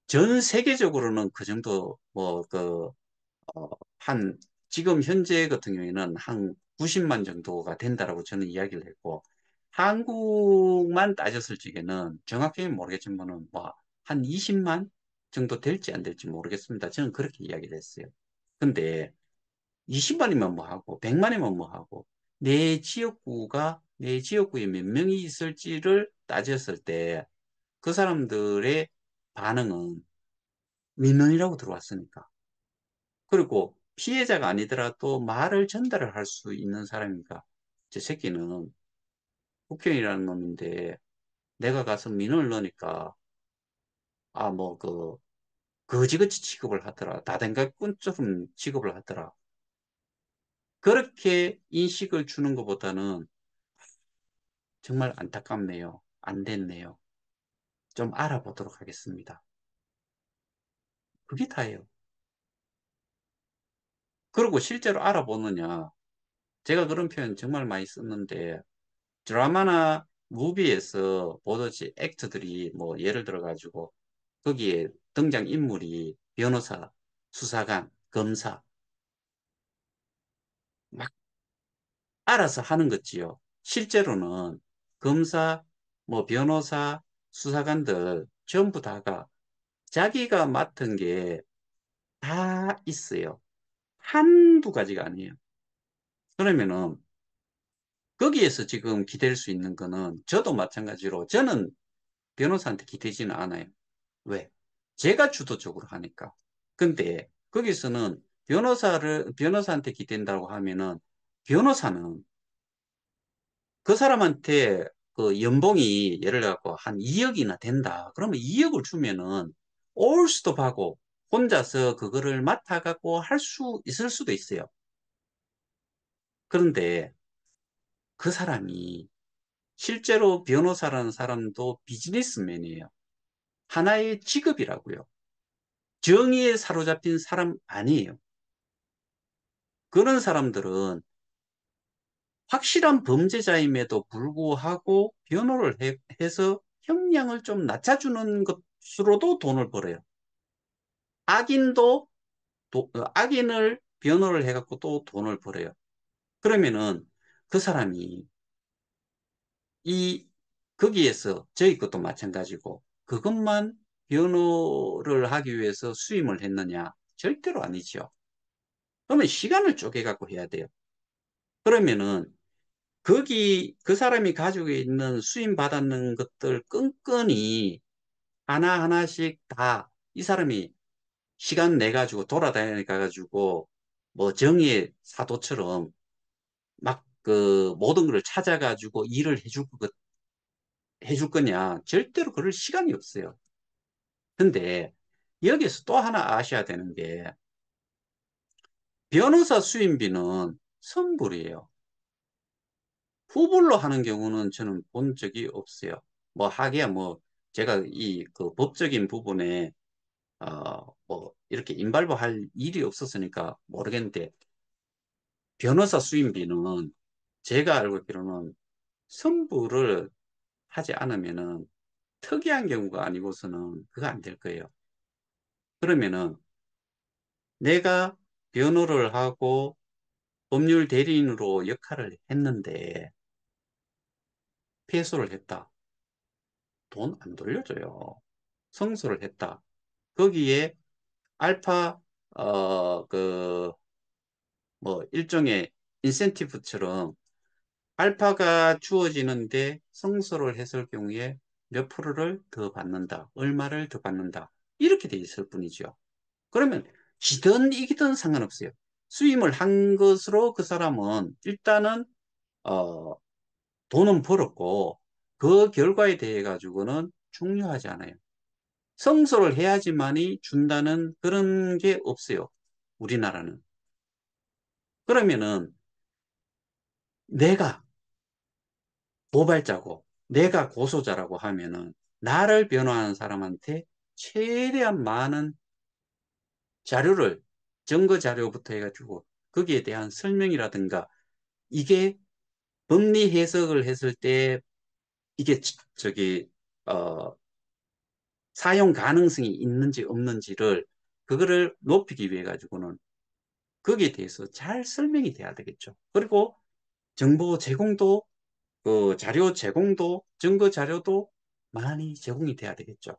A: 전 세계적으로는 그 정도, 어, 한, 지금 현재 같은 경우에는 한 90만 정도가 된다라고 저는 이야기를 했고, 한국만 따졌을 적에는 정확히 모르겠지만은 한 20만 정도 될지 안 될지 모르겠습니다. 저는 그렇게 이야기를 했어요. 근데 20만이면 뭐 하고, 100만이면 뭐 하고, 내 지역구에 몇 명이 있을지를 따졌을 때, 그 사람들의 반응은 민원이라고 들어왔으니까. 그리고 피해자가 아니더라도 말을 전달을 할 수 있는 사람이니까. 저 새끼는 국회의원이라는 놈인데, 내가 가서 민원을 넣으니까, 거지같이 취급을 하더라. 다된갈꾼처럼 취급을 하더라. 그렇게 인식을 주는 것보다는 정말 안타깝네요. 안 됐네요. 좀 알아보도록 하겠습니다. 그게 다예요. 그리고 실제로 알아보느냐. 제가 그런 표현 정말 많이 썼는데 드라마나 무비에서 보듯이 액터들이 뭐 예를 들어 가지고 거기에 등장 인물이 변호사, 수사관, 검사 막 알아서 하는 거지요. 실제로는 검사, 뭐 변호사, 수사관들 전부 다가 자기가 맡은 게 다 있어요. 한두 가지가 아니에요. 그러면은 거기에서 지금 기댈 수 있는 거는 저도 마찬가지로 저는 변호사한테 기대지는 않아요. 왜? 제가 주도적으로 하니까. 근데 거기서는 변호사한테 기댄다고 하면은 변호사는 그 사람한테 그 연봉이 예를 들어 한 2억이나 된다. 그러면 2억을 주면은 올스톱하고 혼자서 그거를 맡아갖고 할 수 있을 수도 있어요. 그런데 그 사람이 실제로 변호사라는 사람도 비즈니스맨이에요. 하나의 직업이라고요. 정의에 사로잡힌 사람 아니에요. 그런 사람들은 확실한 범죄자임에도 불구하고 변호를 해서 형량을 좀 낮춰주는 것으로도 돈을 벌어요. 악인도 악인을 변호를 해갖고 또 돈을 벌어요. 그러면은 그 사람이 이 거기에서 저희 것도 마찬가지고 그것만 변호를 하기 위해서 수임을 했느냐? 절대로 아니죠. 그러면 시간을 쪼개갖고 해야 돼요. 그러면은 거기 그 사람이 가지고 있는 수임 받았는 것들 끈끈이 하나하나씩 다 이 사람이 시간 내 가지고 돌아다니 가지고 뭐 정의의 사도처럼 막 그 모든 걸 찾아가지고 일을 해줄 거냐? 절대로 그럴 시간이 없어요. 근데 여기서 또 하나 아셔야 되는 게 변호사 수임비는 선불이에요. 후불로 하는 경우는 저는 본 적이 없어요. 뭐 하기야 뭐 제가 이 그 법적인 부분에 뭐 이렇게 인발부할 일이 없었으니까 모르겠는데 변호사 수임비는 제가 알고 있기로는 선불을 하지 않으면은 특이한 경우가 아니고서는 그거 안 될 거예요. 그러면은 내가 변호를 하고 법률 대리인으로 역할을 했는데 패소를 했다. 돈 안 돌려줘요. 성소를 했다. 거기에 알파, 뭐, 일종의 인센티브처럼 알파가 주어지는데 성소를 했을 경우에 몇 프로를 더 받는다. 얼마를 더 받는다. 이렇게 돼 있을 뿐이죠. 그러면 지든 이기든 상관없어요. 수임을 한 것으로 그 사람은 일단은 어, 돈은 벌었고 그 결과에 대해 가지고는 중요하지 않아요. 성소를 해야지만이 준다는 그런 게 없어요. 우리나라는. 그러면은 내가 고발자고 내가 고소자라고 하면은 나를 변호하는 사람한테 최대한 많은 자료를 증거 자료부터 해가지고 거기에 대한 설명이라든가 이게 법리 해석을 했을 때 이게 저기 어 사용 가능성이 있는지 없는지를 그거를 높이기 위해 가지고는 거기에 대해서 잘 설명이 돼야 되겠죠. 그리고 정보 제공도 그 자료 제공도 증거 자료도 많이 제공이 돼야 되겠죠.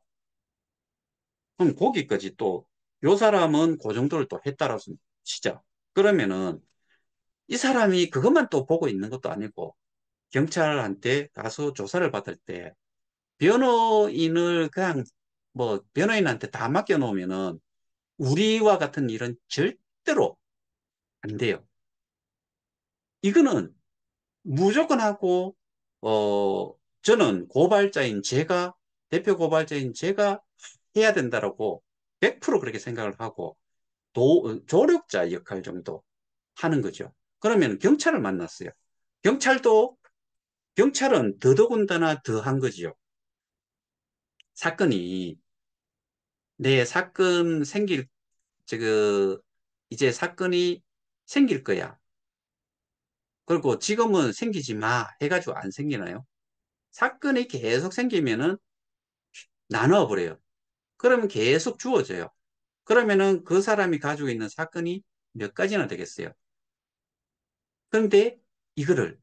A: 그럼 거기까지 또 요 사람은 그 정도를 또 했다라고 치자. 그러면은 이 사람이 그것만 또 보고 있는 것도 아니고 경찰한테 가서 조사를 받을 때 변호인을 그냥 뭐 변호인한테 다 맡겨놓으면은 우리와 같은 일은 절대로 안 돼요. 이거는 무조건 하고 저는 고발자인 제가 대표 고발자인 제가 해야 된다라고 100% 그렇게 생각을 하고 조력자 역할 정도 하는 거죠. 그러면 경찰을 만났어요. 경찰도 경찰은 더더군다나 더 한 거지요. 사건이 내 사건 생길 그 이제 사건이 생길 거야. 그리고 지금은 생기지 마 해가지고 안 생기나요? 사건이 계속 생기면은 나눠버려요. 그러면 계속 주어져요. 그러면은 그 사람이 가지고 있는 사건이 몇 가지나 되겠어요. 그런데 이거를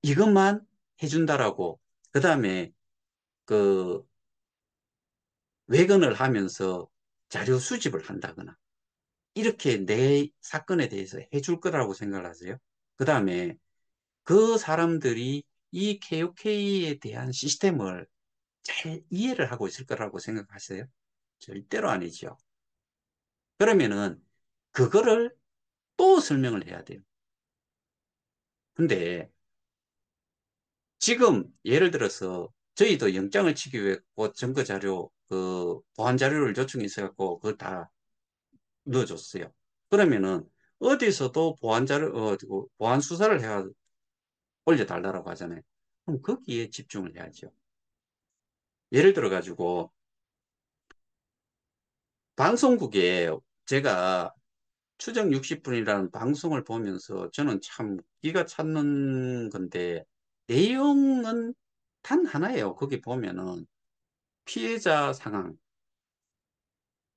A: 이것만 해준다라고 그 다음에 그 외근을 하면서 자료 수집을 한다거나 이렇게 내 사건에 대해서 해줄 거라고 생각을 하세요. 그 다음에 그 사람들이 이 KOK에 대한 시스템을 잘 이해를 하고 있을 거라고 생각하세요? 절대로 아니죠. 그러면은 그거를 또 설명을 해야 돼요. 근데 지금 예를 들어서 저희도 영장을 치기 위해 그 증거 자료, 그 보안 자료를 요청해서 갖고 그거 다 넣어줬어요. 그러면은 어디서도 보안 자료, 그 보안 수사를 해가 올려달라고 하잖아요. 그럼 거기에 집중을 해야죠. 예를 들어 가지고 방송국에 제가 추정 60분이라는 방송을 보면서 저는 참 기가 찾는 건데 내용은 단 하나예요. 거기 보면은 피해자 상황.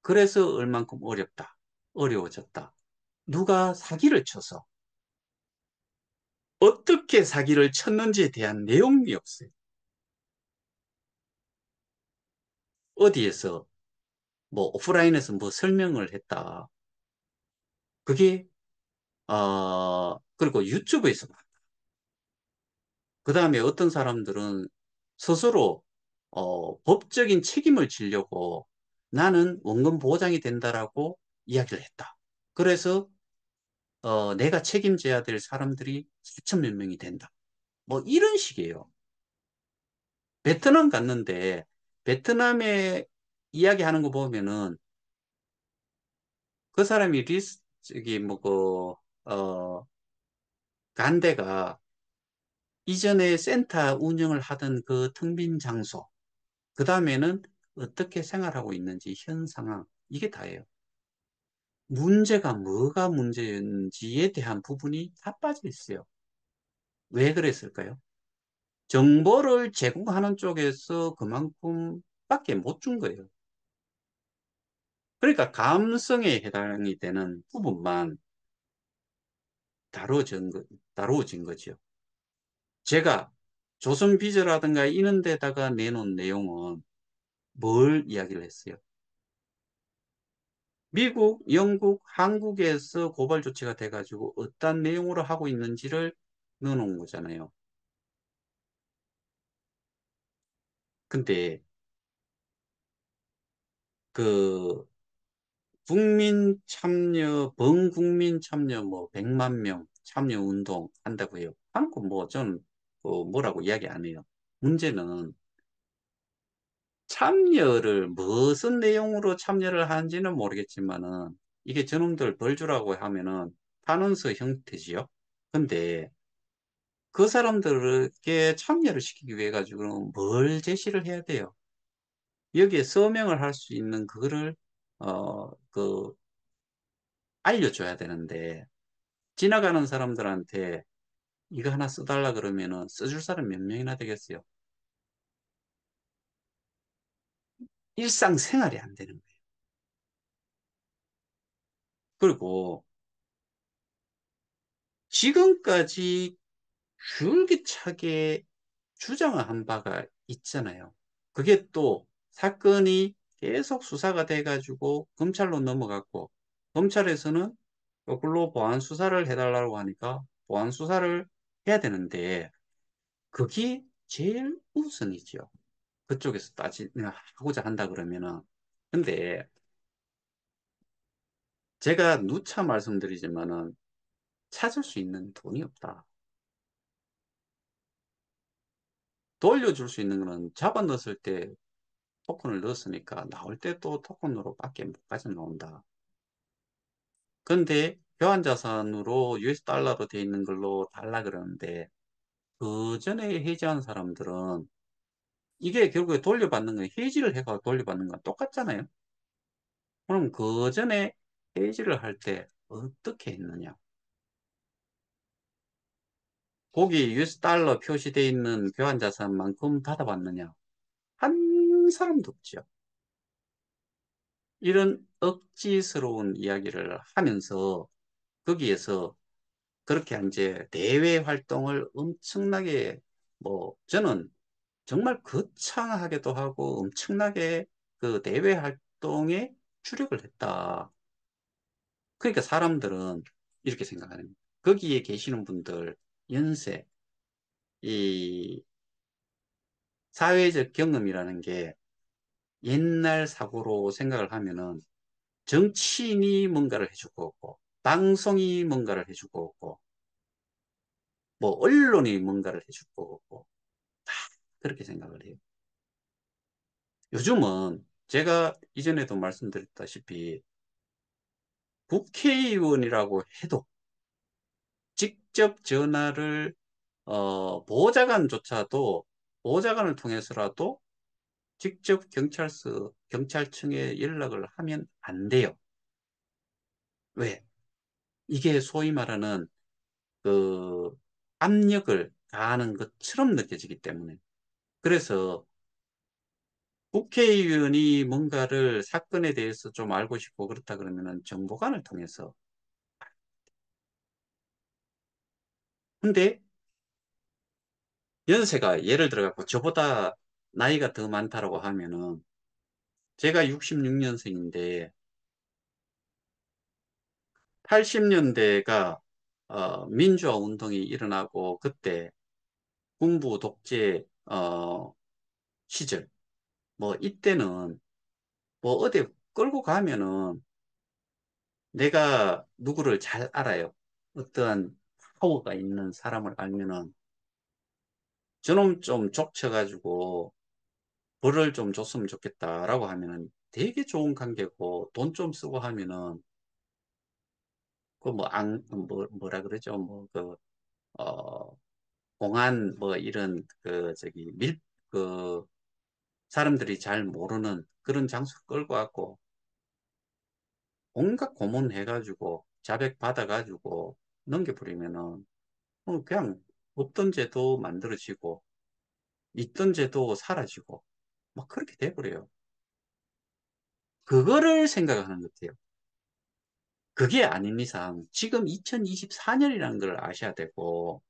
A: 그래서 얼만큼 어렵다. 어려워졌다. 누가 사기를 쳐서 어떻게 사기를 쳤는지에 대한 내용이 없어요. 어디에서 뭐 오프라인에서 뭐 설명을 했다. 그게 그리고 유튜브에서 그 다음에 어떤 사람들은 스스로 법적인 책임을 지려고 나는 원금 보장이 된다라고 이야기를 했다. 그래서 내가 책임져야 될 사람들이 4천 몇 명이 된다. 뭐 이런 식이에요. 베트남 갔는데 베트남에 이야기하는 거 보면은 그 사람이 저기 간데가 이전에 센터 운영을 하던 그 텅빈 장소 그 다음에는 어떻게 생활하고 있는지 현 상황 이게 다예요. 문제가 뭐가 문제인지에 대한 부분이 다 빠져 있어요. 왜 그랬을까요? 정보를 제공하는 쪽에서 그만큼밖에 못 준 거예요. 그러니까 감성에 해당이 되는 부분만 다루어진 거죠. 제가 조선 비저라든가 이런 데다가 내놓은 내용은 뭘 이야기를 했어요? 미국, 영국, 한국에서 고발 조치가 돼가지고 어떤 내용으로 하고 있는지를 넣어놓은 거잖아요. 근데 그 국민 참여, 범국민 참여 뭐 100만 명 참여 운동 한다고 해요. 한국 뭐 저는 뭐라고 이야기 안 해요. 문제는 참여를 무슨 내용으로 참여를 하는지는 모르겠지만은 이게 저놈들 벌 주라고 하면은 탄원서 형태지요. 근데 그 사람들에게 참여를 시키기 위해 가지고는 뭘 제시를 해야 돼요? 여기에 서명을 할 수 있는 그거를 그 알려줘야 되는데 지나가는 사람들한테 이거 하나 써달라 그러면은 써줄 사람 몇 명이나 되겠어요? 일상생활이 안 되는 거예요. 그리고 지금까지 줄기차게 주장을 한 바가 있잖아요. 그게 또 사건이 계속 수사가 돼가지고 검찰로 넘어갔고 검찰에서는 거꾸로 보안 수사를 해달라고 하니까 보안 수사를 해야 되는데 그게 제일 우선이죠. 그쪽에서 하고자 한다 그러면은. 근데 제가 누차 말씀드리지만은 찾을 수 있는 돈이 없다. 돌려줄 수 있는 거는 잡아 넣었을 때 토큰을 넣었으니까 나올 때 또 토큰으로 밖에 못 가져 나온다. 근데 교환자산으로 US 달러로 돼 있는 걸로 달라 그러는데 그 전에 해지한 사람들은 이게 결국에 돌려받는 건 해지를 해가 돌려받는 건 똑같잖아요. 그럼 그 전에 해지를 할 때 어떻게 했느냐? 거기 US 달러 표시되어 있는 교환자산만큼 받아봤느냐? 한 사람도 없죠. 이런 억지스러운 이야기를 하면서 거기에서 그렇게 이제 대외 활동을 엄청나게 뭐 저는 정말 거창하게도 하고 엄청나게 그 대외 활동에 주력을 했다. 그러니까 사람들은 이렇게 생각하는 거예요. 거기에 계시는 분들 연세, 이 사회적 경험이라는 게 옛날 사고로 생각을 하면은 정치인이 뭔가를 해줄 거고 방송이 뭔가를 해줄 거고 뭐 언론이 뭔가를 해줄 거고 다 그렇게 생각을 해요. 요즘은 제가 이전에도 말씀드렸다시피 국회의원이라고 해도 직접 전화를 보좌관조차도 보좌관을 통해서라도 직접 경찰청에 연락을 하면 안 돼요. 왜? 이게 소위 말하는 그 압력을 가하는 것처럼 느껴지기 때문에. 그래서 국회의원이 뭔가를 사건에 대해서 좀 알고 싶고 그렇다 그러면은 정보관을 통해서. 근데 연세가 예를 들어 갖고 저보다 나이가 더 많다라고 하면은 제가 66년생인데 80년대가 민주화 운동이 일어나고 그때 군부 독재 시절 뭐 이때는 뭐 어디 끌고 가면은 내가 누구를 잘 알아요. 어떠한 파워가 있는 사람을 알면은 저놈 좀 족쳐가지고 벌을 좀 줬으면 좋겠다라고 하면은 되게 좋은 관계고 돈 좀 쓰고 하면은 그 뭐 뭐라 그러죠? 어, 공안 뭐 이런 그 사람들이 잘 모르는 그런 장소 끌고 왔고 온갖 고문해가지고 자백 받아가지고 넘겨버리면은 그냥 없던 죄도 만들어지고 있던 죄도 사라지고 막 그렇게 돼버려요. 그거를 생각하는 것 같아요. 그게 아닌 이상 지금 2024년이라는 걸 아셔야 되고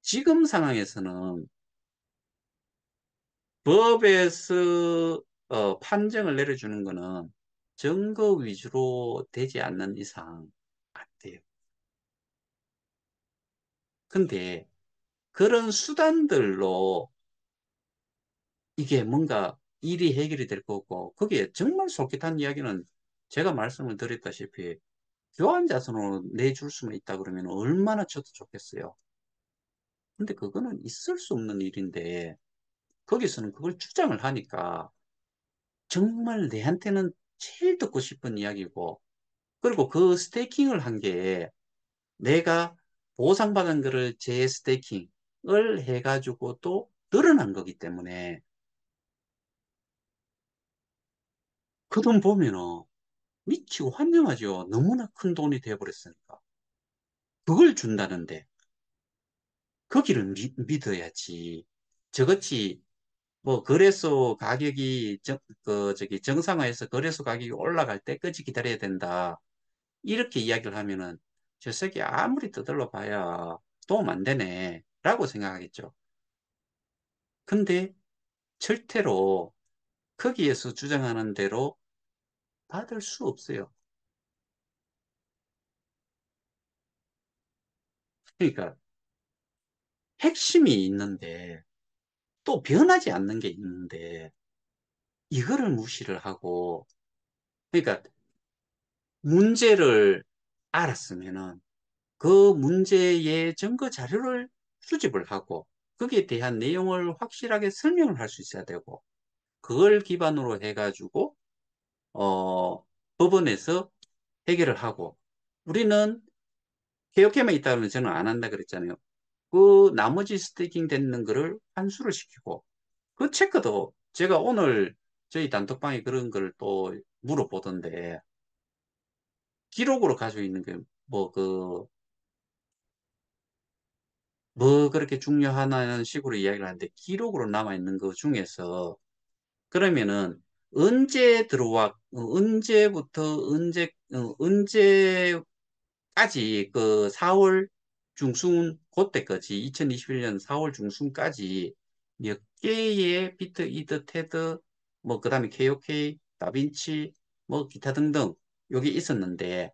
A: 지금 상황에서는 법에서 판정을 내려주는 거는 증거 위주로 되지 않는 이상 안 돼요. 근데 그런 수단들로 이게 뭔가 일이 해결이 될 거고 그게 정말 솔깃한 이야기는 제가 말씀을 드렸다시피 교환 자산으로 내줄 수만 있다 그러면 얼마나 저도 좋겠어요. 근데 그거는 있을 수 없는 일인데 거기서는 그걸 주장을 하니까 정말 내한테는 제일 듣고 싶은 이야기고 그리고 그 스테이킹을 한 게 내가 보상받은 거를 재스테이킹을 해가지고 또 늘어난 거기 때문에 그 돈 보면은 미치고 환영하죠. 너무나 큰 돈이 되어버렸으니까. 그걸 준다는데 거기를 믿어야지. 저같이 뭐 거래소 가격이 정상화해서 거래소 가격이 올라갈 때까지 기다려야 된다. 이렇게 이야기를 하면은 저 새끼 아무리 떠들러 봐야 도움 안 되네. 라고 생각하겠죠. 근데 절대로 거기에서 주장하는 대로 받을 수 없어요. 그러니까 핵심이 있는데 또 변하지 않는 게 있는데 이거를 무시를 하고 그러니까 문제를 알았으면은 그 문제의 증거 자료를 수집을 하고 거기에 대한 내용을 확실하게 설명을 할 수 있어야 되고 그걸 기반으로 해가지고 법원에서 해결을 하고 우리는 개혁해만 있다면 저는 안 한다 그랬잖아요. 그 나머지 스테이킹 되는 거를 환수를 시키고 그 체크도 제가 오늘 저희 단톡방에 그런 걸 또 물어보던데 기록으로 가지고 있는 게 뭐 그렇게 중요하다는 식으로 이야기를 하는데 기록으로 남아있는 것 중에서 그러면은 언제 들어와 언제부터 언제까지 그 4월 중순 그때까지 2021년 4월 중순까지 몇 개의 비트 이더 테드 뭐 그다음에 KOK 다빈치 뭐 기타 등등 여기 있었는데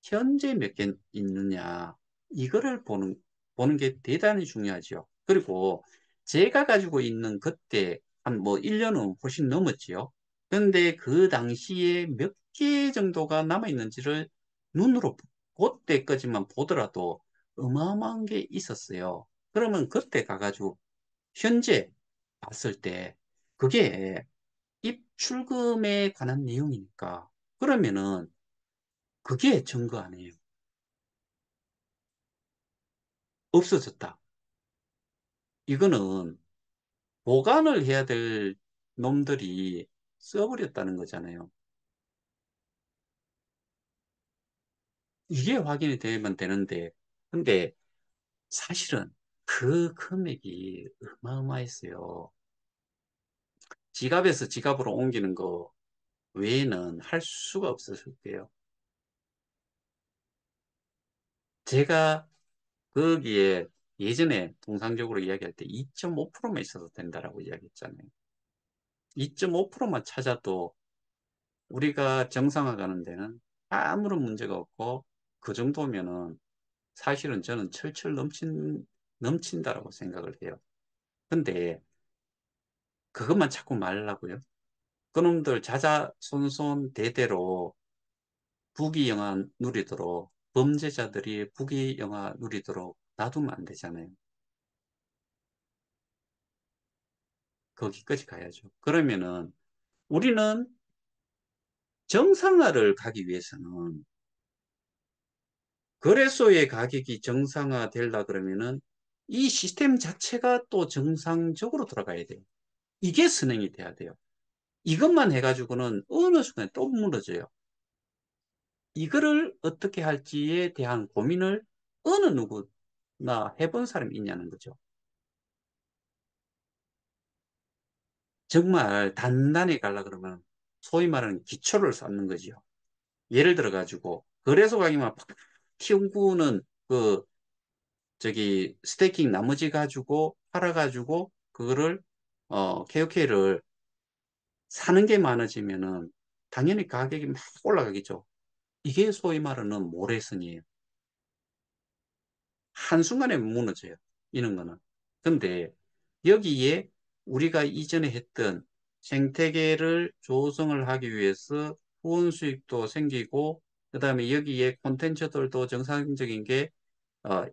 A: 현재 몇 개 있느냐 이거를 보는 게 대단히 중요하죠. 그리고 제가 가지고 있는 그때 한 뭐 1년은 훨씬 넘었지요. 근데 그 당시에 몇 개 정도가 남아 있는지를 눈으로 그때까지만 보더라도 어마어마한 게 있었어요. 그러면 그때 가가지고 현재 봤을 때 그게 입출금에 관한 내용이니까 그러면은 그게 증거 아니에요. 없어졌다. 이거는 보관을 해야 될 놈들이 써버렸다는 거잖아요. 이게 확인이 되면 되는데 근데 사실은 그 금액이 어마어마했어요. 지갑에서 지갑으로 옮기는 거 외에는 할 수가 없었을 거예요. 제가 거기에 예전에 통상적으로 이야기할 때 2.5%만 있어도 된다라고 이야기했잖아요. 2.5%만 찾아도 우리가 정상화 가는 데는 아무런 문제가 없고 그 정도면은 사실은 저는 철철 넘친다라고 생각을 해요. 근데 그것만 자꾸 말라고요. 그놈들 자자손손 대대로 부귀영화 누리도록 범죄자들이 부귀영화 누리도록 놔두면 안 되잖아요. 거기까지 가야죠. 그러면은 우리는 정상화를 가기 위해서는 거래소의 가격이 정상화 되려 그러면은 이 시스템 자체가 또 정상적으로 돌아가야 돼요. 이게 선행이 돼야 돼요. 이것만 해가지고는 어느 순간에 또 무너져요. 이거를 어떻게 할지에 대한 고민을 어느 누구나 해본 사람이 있냐는 거죠. 정말 단단히 가려 그러면 소위 말하는 기초를 쌓는 거지요. 예를 들어 가지고 거래소 가격만 팍 튀구는 그 저기 스테이킹 나머지 가지고 팔아 가지고 그거를 KOK를 사는 게 많아지면은 당연히 가격이 막 올라가겠죠. 이게 소위 말하는 모래성이에요. 한순간에 무너져요. 이런 거는. 근데 여기에 우리가 이전에 했던 생태계를 조성을 하기 위해서 후원 수익도 생기고, 그 다음에 여기에 콘텐츠들도 정상적인 게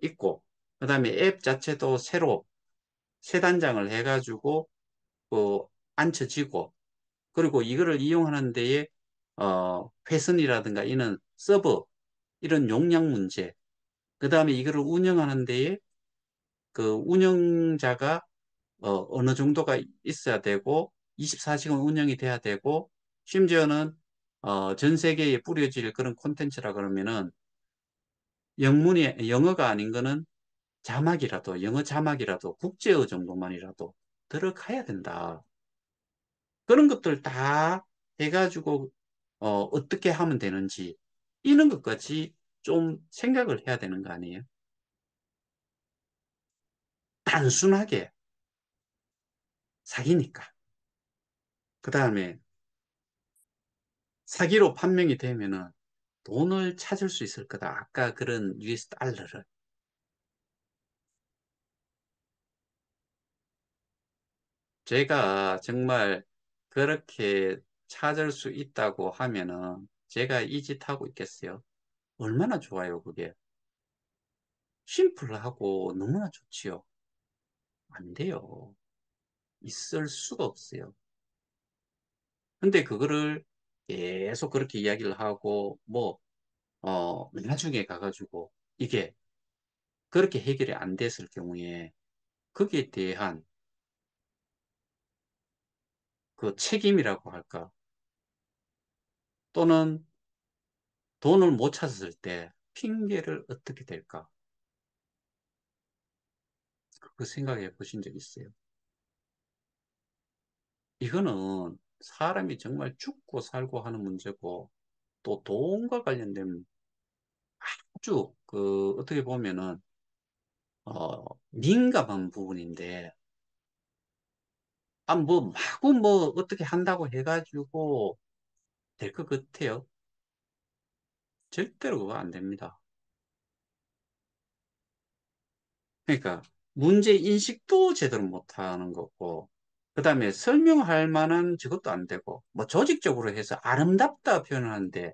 A: 있고, 그 다음에 앱 자체도 새로 새 단장을 해가지고 그 앉혀지고, 그리고 이거를 이용하는 데에 회선이라든가 이런 서버 이런 용량 문제, 그 다음에 이거를 운영하는 데에 그 운영자가 어느 정도가 있어야 되고 24시간 운영이 돼야 되고, 심지어는 전 세계에 뿌려질 그런 콘텐츠라 그러면은 영문이 영어가 아닌 거는 자막이라도 영어 자막이라도 국제어 정도만이라도 들어가야 된다. 그런 것들 다 해가지고 어떻게 하면 되는지 이런 것까지 좀 생각을 해야 되는 거 아니에요? 단순하게 사기니까. 그 다음에 사기로 판명이 되면은 돈을 찾을 수 있을 거다. 아까 그런 US 달러를. 제가 정말 그렇게 찾을 수 있다고 하면은 제가 이 짓 하고 있겠어요? 얼마나 좋아요, 그게. 심플하고 너무나 좋지요. 안 돼요. 있을 수가 없어요. 근데 그거를 계속 그렇게 이야기를 하고, 뭐, 나중에 가가지고 이게 그렇게 해결이 안 됐을 경우에 거기에 대한 그 책임이라고 할까? 또는 돈을 못 찾았을 때 핑계를 어떻게 댈까? 그 생각해 보신 적 있어요? 이거는 사람이 정말 죽고 살고 하는 문제고, 또 돈과 관련된 아주 그 어떻게 보면은 민감한 부분인데, 뭐 마구 뭐 어떻게 한다고 해가지고 될 것 같아요? 절대로 그거 안 됩니다. 그러니까 문제 인식도 제대로 못하는 거고, 그 다음에 설명할 만한 저것도 안 되고, 뭐 조직적으로 해서 아름답다 표현하는데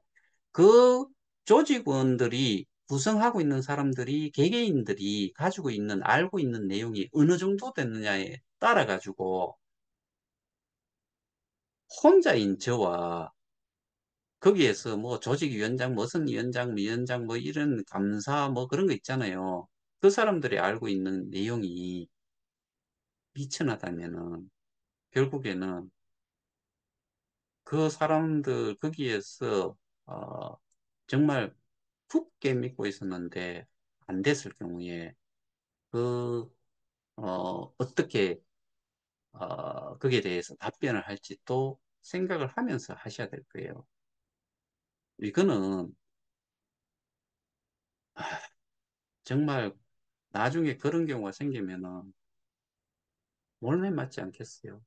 A: 그 조직원들이 구성하고 있는 사람들이 개개인들이 가지고 있는 알고 있는 내용이 어느 정도 됐느냐에 따라 가지고 혼자인 저와 거기에서 뭐 조직위원장, 무슨 위원장, 위원장 뭐 이런 감사 뭐 그런 거 있잖아요. 그 사람들이 알고 있는 내용이 미천하다면은 결국에는 그 사람들 거기에서 어, 정말 굳게 믿고 있었는데 안 됐을 경우에 그 어떻게 거기에 대해서 답변을 할지 또 생각을 하면서 하셔야 될 거예요. 이거는 아, 정말 나중에 그런 경우가 생기면은 몰매 맞지 않겠어요?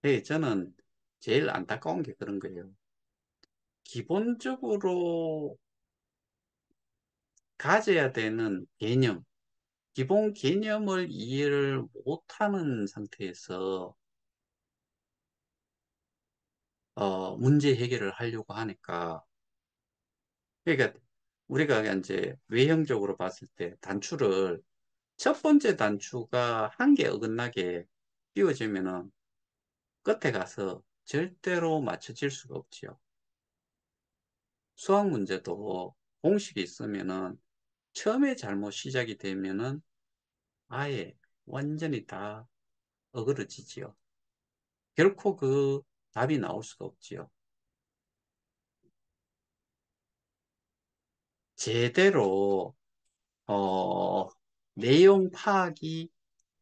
A: 네, 저는 제일 안타까운 게 그런 거예요. 기본적으로 가져야 되는 개념, 기본 개념을 이해를 못하는 상태에서 문제 해결을 하려고 하니까, 그러니까 우리가 이제 외형적으로 봤을 때 단추를 첫 번째 단추가 한 개 어긋나게 끼워지면은 끝에 가서 절대로 맞춰질 수가 없지요. 수학 문제도 공식이 있으면은 처음에 잘못 시작이 되면은 아예 완전히 다 어그러지지요. 결코 그 답이 나올 수가 없지요. 제대로 어, 내용 파악이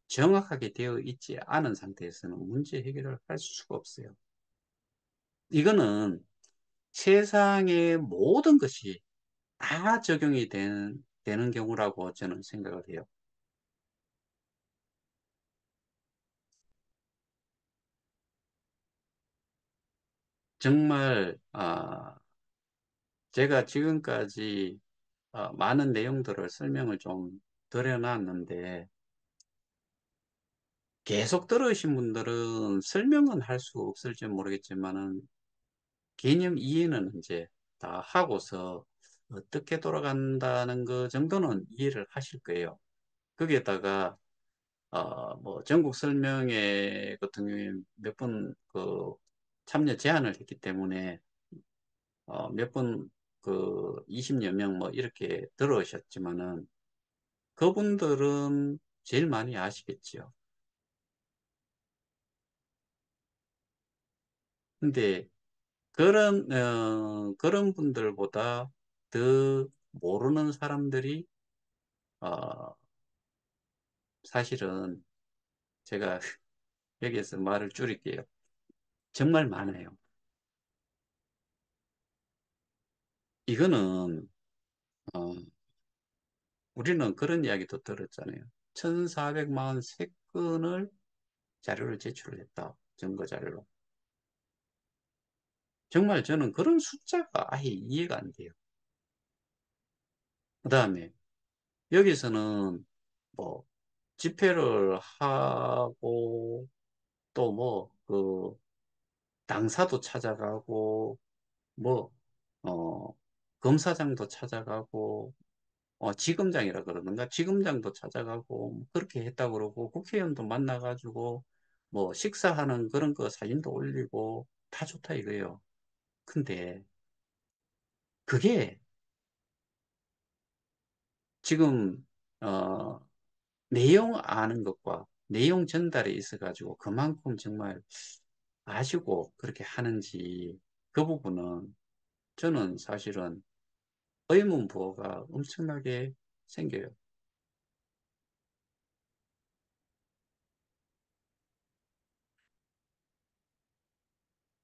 A: 정확하게 되어 있지 않은 상태에서는 문제 해결을 할 수가 없어요. 이거는 세상의 모든 것이 다 적용이 되는 경우라고 저는 생각을 해요. 정말 제가 지금까지 많은 내용들을 설명을 좀 드려놨는데 계속 들으신 분들은 설명은 할 수 없을지 모르겠지만은 개념 이해는 이제 다 하고서 어떻게 돌아간다는 것 정도는 이해를 하실 거예요. 거기에다가 뭐 전국 설명회 같은 경우에 몇 번 그 참여 제안을 했기 때문에 몇 번 그 20여 명 뭐 이렇게 들어오셨지만은 그분들은 제일 많이 아시겠지요. 근데 그런 분들보다 더 모르는 사람들이 어, 사실은 제가 여기에서 말을 줄일게요. 정말 많아요. 이거는 어, 우리는 그런 이야기도 들었잖아요. 1443건을 자료를 제출을 했다. 증거 자료로. 정말 저는 그런 숫자가 아예 이해가 안 돼요. 그 다음에 여기서는 뭐 집회를 하고 또 뭐 그 당사도 찾아가고 뭐 검사장도 찾아가고 지검장이라 그러는가 지검장도 찾아가고 뭐 그렇게 했다고 그러고 국회의원도 만나가지고 뭐 식사하는 그런 거 사진도 올리고 다 좋다 이거예요. 근데 그게 지금 어, 내용 아는 것과 내용 전달에 있어가지고 그만큼 정말 아시고 그렇게 하는지 그 부분은 저는 사실은 의문부호가 엄청나게 생겨요.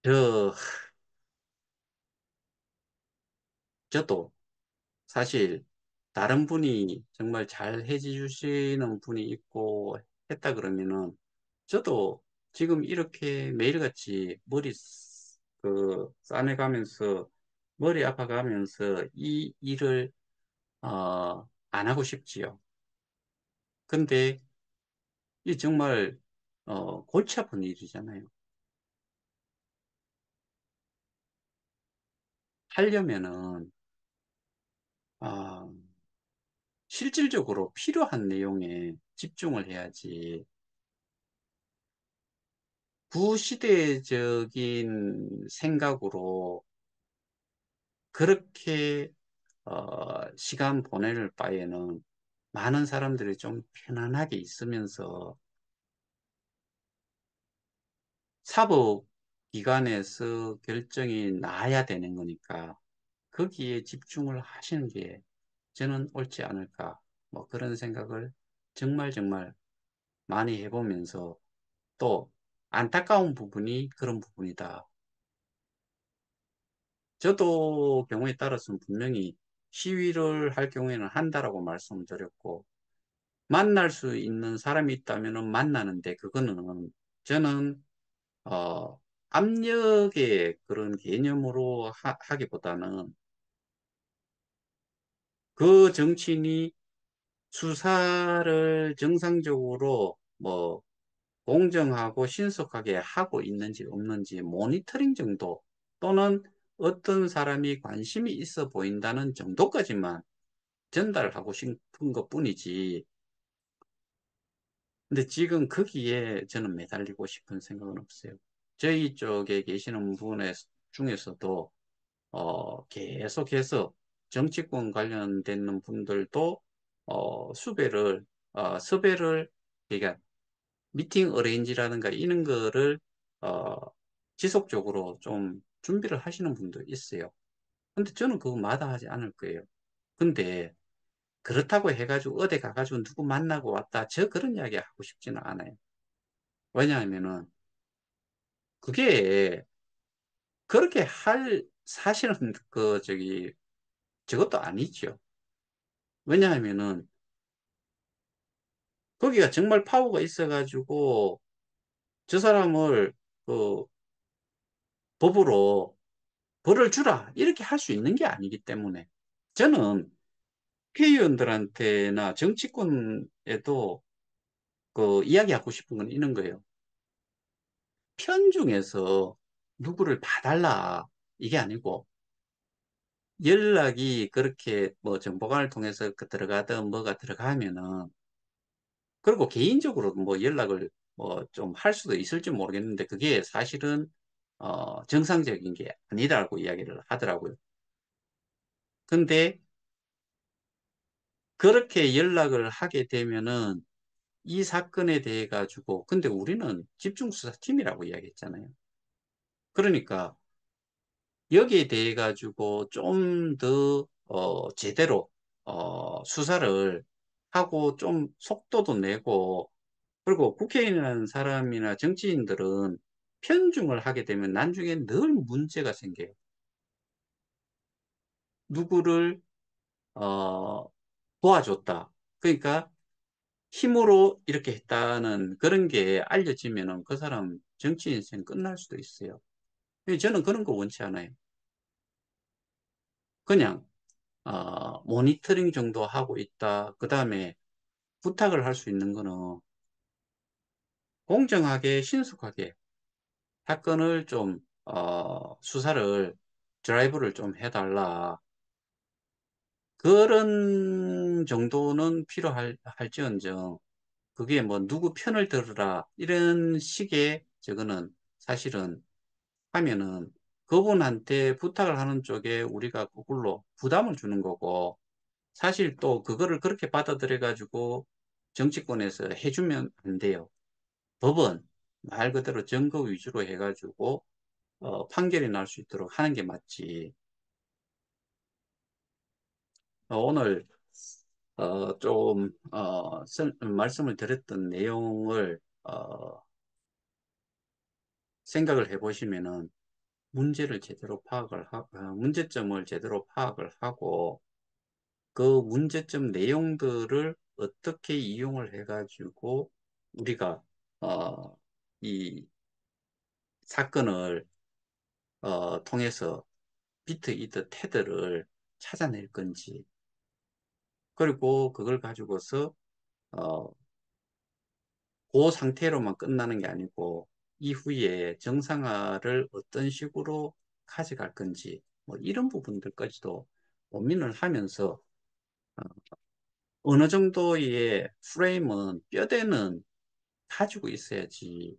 A: 저, 저도 사실 다른 분이 정말 잘 해주시는 분이 있고 했다 그러면은 저도 지금 이렇게 매일같이 머리 싸매가면서 머리 아파가면서 이 일을 안 하고 싶지요. 근데 이 정말 골치 아픈 일이잖아요. 하려면은 아, 실질적으로 필요한 내용에 집중을 해야지 구시대적인 생각으로 그렇게 시간 보낼 바에는 많은 사람들이 좀 편안하게 있으면서 사법기관에서 결정이 나야 되는 거니까 거기에 집중을 하시는 게 저는 옳지 않을까 뭐 그런 생각을 정말 정말 많이 해보면서 또 안타까운 부분이 그런 부분이다. 저도 경우에 따라서는 분명히 시위를 할 경우에는 한다라고 말씀드렸고 만날 수 있는 사람이 있다면 만나는데 그거는 저는 어, 압력의 그런 개념으로 하기보다는 그 정치인이 수사를 정상적으로 뭐 공정하고 신속하게 하고 있는지 없는지 모니터링 정도 또는 어떤 사람이 관심이 있어 보인다는 정도까지만 전달하고 싶은 것뿐이지. 근데 지금 거기에 저는 매달리고 싶은 생각은 없어요. 저희 쪽에 계시는 분 중에서도 계속해서 정치권 관련된 분들도 섭외를 그러니까 미팅 어레인지라든가 이런 거를 어, 지속적으로 좀 준비를 하시는 분도 있어요. 근데 저는 그거 마다하지 않을 거예요. 근데 그렇다고 해가지고 어디 가가지고 누구 만나고 왔다. 저 그런 이야기 하고 싶지는 않아요. 왜냐하면은 그게 그렇게 할 사실은 저것도 아니죠. 왜냐하면은 거기가 정말 파워가 있어가지고 저 사람을 그 법으로 벌을 주라 이렇게 할 수 있는 게 아니기 때문에 저는 국회의원들한테나 정치권에도 그 이야기하고 싶은 건 이런 거예요. 편중에서 누구를 봐달라 이게 아니고 연락이 그렇게 뭐 정보관을 통해서 그 들어가든 뭐가 들어가면은 그리고 개인적으로 뭐 연락을 뭐 좀 할 수도 있을지 모르겠는데 그게 사실은 정상적인 게 아니다라고 이야기를 하더라고요. 근데 그렇게 연락을 하게 되면은 이 사건에 대해 가지고 근데 우리는 집중수사팀이라고 이야기했잖아요. 그러니까 여기에 대해 가지고 좀 더 제대로 수사를 하고 좀 속도도 내고 그리고 국회의원이라는 사람이나 정치인들은 편중을 하게 되면 나중에 늘 문제가 생겨요. 누구를 어, 도와줬다. 그러니까 힘으로 이렇게 했다는 그런 게 알려지면은 그 사람 정치 인생 끝날 수도 있어요. 저는 그런 거 원치 않아요. 그냥 모니터링 정도 하고 있다. 그 다음에 부탁을 할 수 있는 거는 공정하게 신속하게 사건을 좀 수사를 드라이브를 좀 해달라. 그런 정도는 필요할지언정 그게 뭐 누구 편을 들으라 이런 식의 저거는 사실은 하면은 그분한테 부탁을 하는 쪽에 우리가 그걸로 부담을 주는 거고 사실 또 그거를 그렇게 받아들여 가지고 정치권에서 해주면 안 돼요. 법은 말 그대로 증거 위주로 해가지고 판결이 날 수 있도록 하는 게 맞지. 오늘 말씀을 드렸던 내용을 생각을 해보시면은 문제점을 제대로 파악을 하고 그 문제점 내용들을 어떻게 이용을 해가지고 우리가 어, 이 사건을 통해서 비트 이트 테드를 찾아낼 건지 그리고 그걸 가지고서 어, 그 상태로만 끝나는 게 아니고 이후에 정상화를 어떤 식으로 가져갈 건지 뭐 이런 부분들까지도 고민을 하면서 어, 어느 정도의 프레임은 뼈대는 가지고 있어야지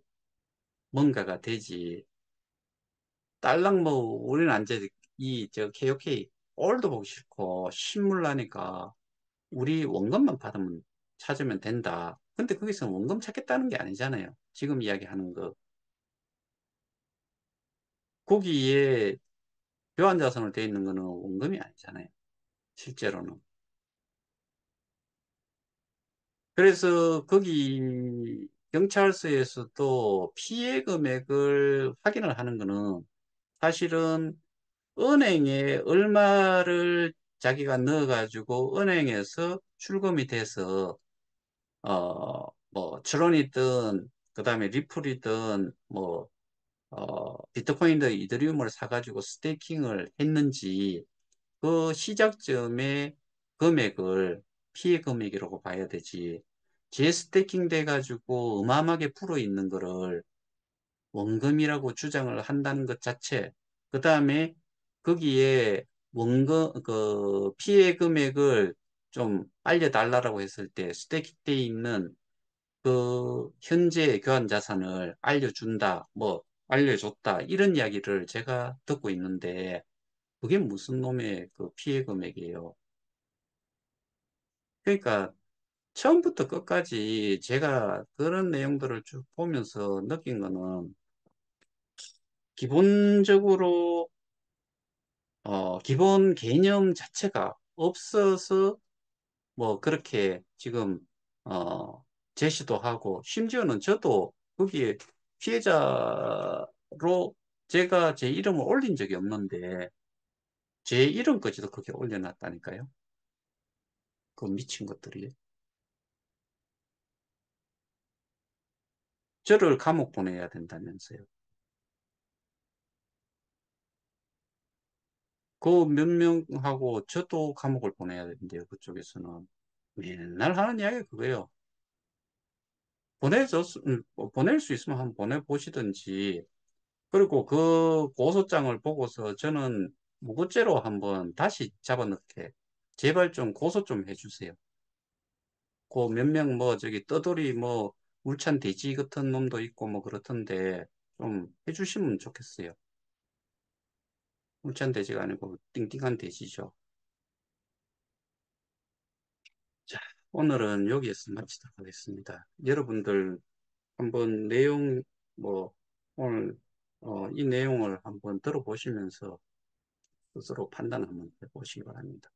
A: 뭔가가 되지. 딸랑 뭐 우리는 이제 이저 KOK 올도 보기 싫고 신물 나니까 우리 원금만 받으면 찾으면 된다. 근데 거기서 원금 찾겠다는 게 아니잖아요. 지금 이야기하는 거. 거기에 교환자산으로 되어 있는 거는 원금이 아니잖아요. 실제로는. 그래서 거기 경찰서에서도 피해 금액을 확인을 하는 거는 사실은 은행에 얼마를 자기가 넣어가지고 은행에서 출금이 돼서 뭐 트론이든 그다음에 리플이든 뭐 비트코인도 이더리움을 사가지고 스테이킹을 했는지 그 시작점의 금액을 피해 금액이라고 봐야 되지. 재스테이킹 돼가지고 어마어마하게 불어 있는 거를 원금이라고 주장을 한다는 것 자체, 그 다음에 거기에 피해 금액을 좀 알려달라고 했을 때 스테이킹 돼 있는 그 현재 교환 자산을 알려준다, 뭐 알려줬다 이런 이야기를 제가 듣고 있는데 그게 무슨 놈의 그 피해 금액이에요. 그러니까 처음부터 끝까지 제가 그런 내용들을 쭉 보면서 느낀 거는 기본적으로 기본 개념 자체가 없어서 뭐 그렇게 지금 어 제시도 하고 심지어는 저도 거기에 피해자로 제가 제 이름을 올린 적이 없는데 제 이름까지도 그렇게 올려놨다니까요. 그 미친 것들이 저를 감옥 보내야 된다면서요. 그 몇 명하고 저도 감옥을 보내야 된대요. 그쪽에서는 맨날 하는 이야기가 그거예요. 보낼 수 있으면 한번 보내보시든지. 그리고 그 고소장을 보고서 저는 무고죄로 한번 다시 잡아넣게. 제발 좀 고소 좀 해주세요. 그 몇 명 뭐 저기 떠돌이 뭐 울찬 돼지 같은 놈도 있고 뭐 그렇던데 좀 해주시면 좋겠어요. 울찬 돼지가 아니고 띵띵한 돼지죠. 자, 오늘은 여기에서 마치도록 하겠습니다. 여러분들 한번 내용 뭐 오늘 이 내용을 한번 들어보시면서 스스로 판단 한번 해보시기 바랍니다.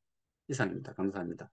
A: 이상입니다. 감사합니다.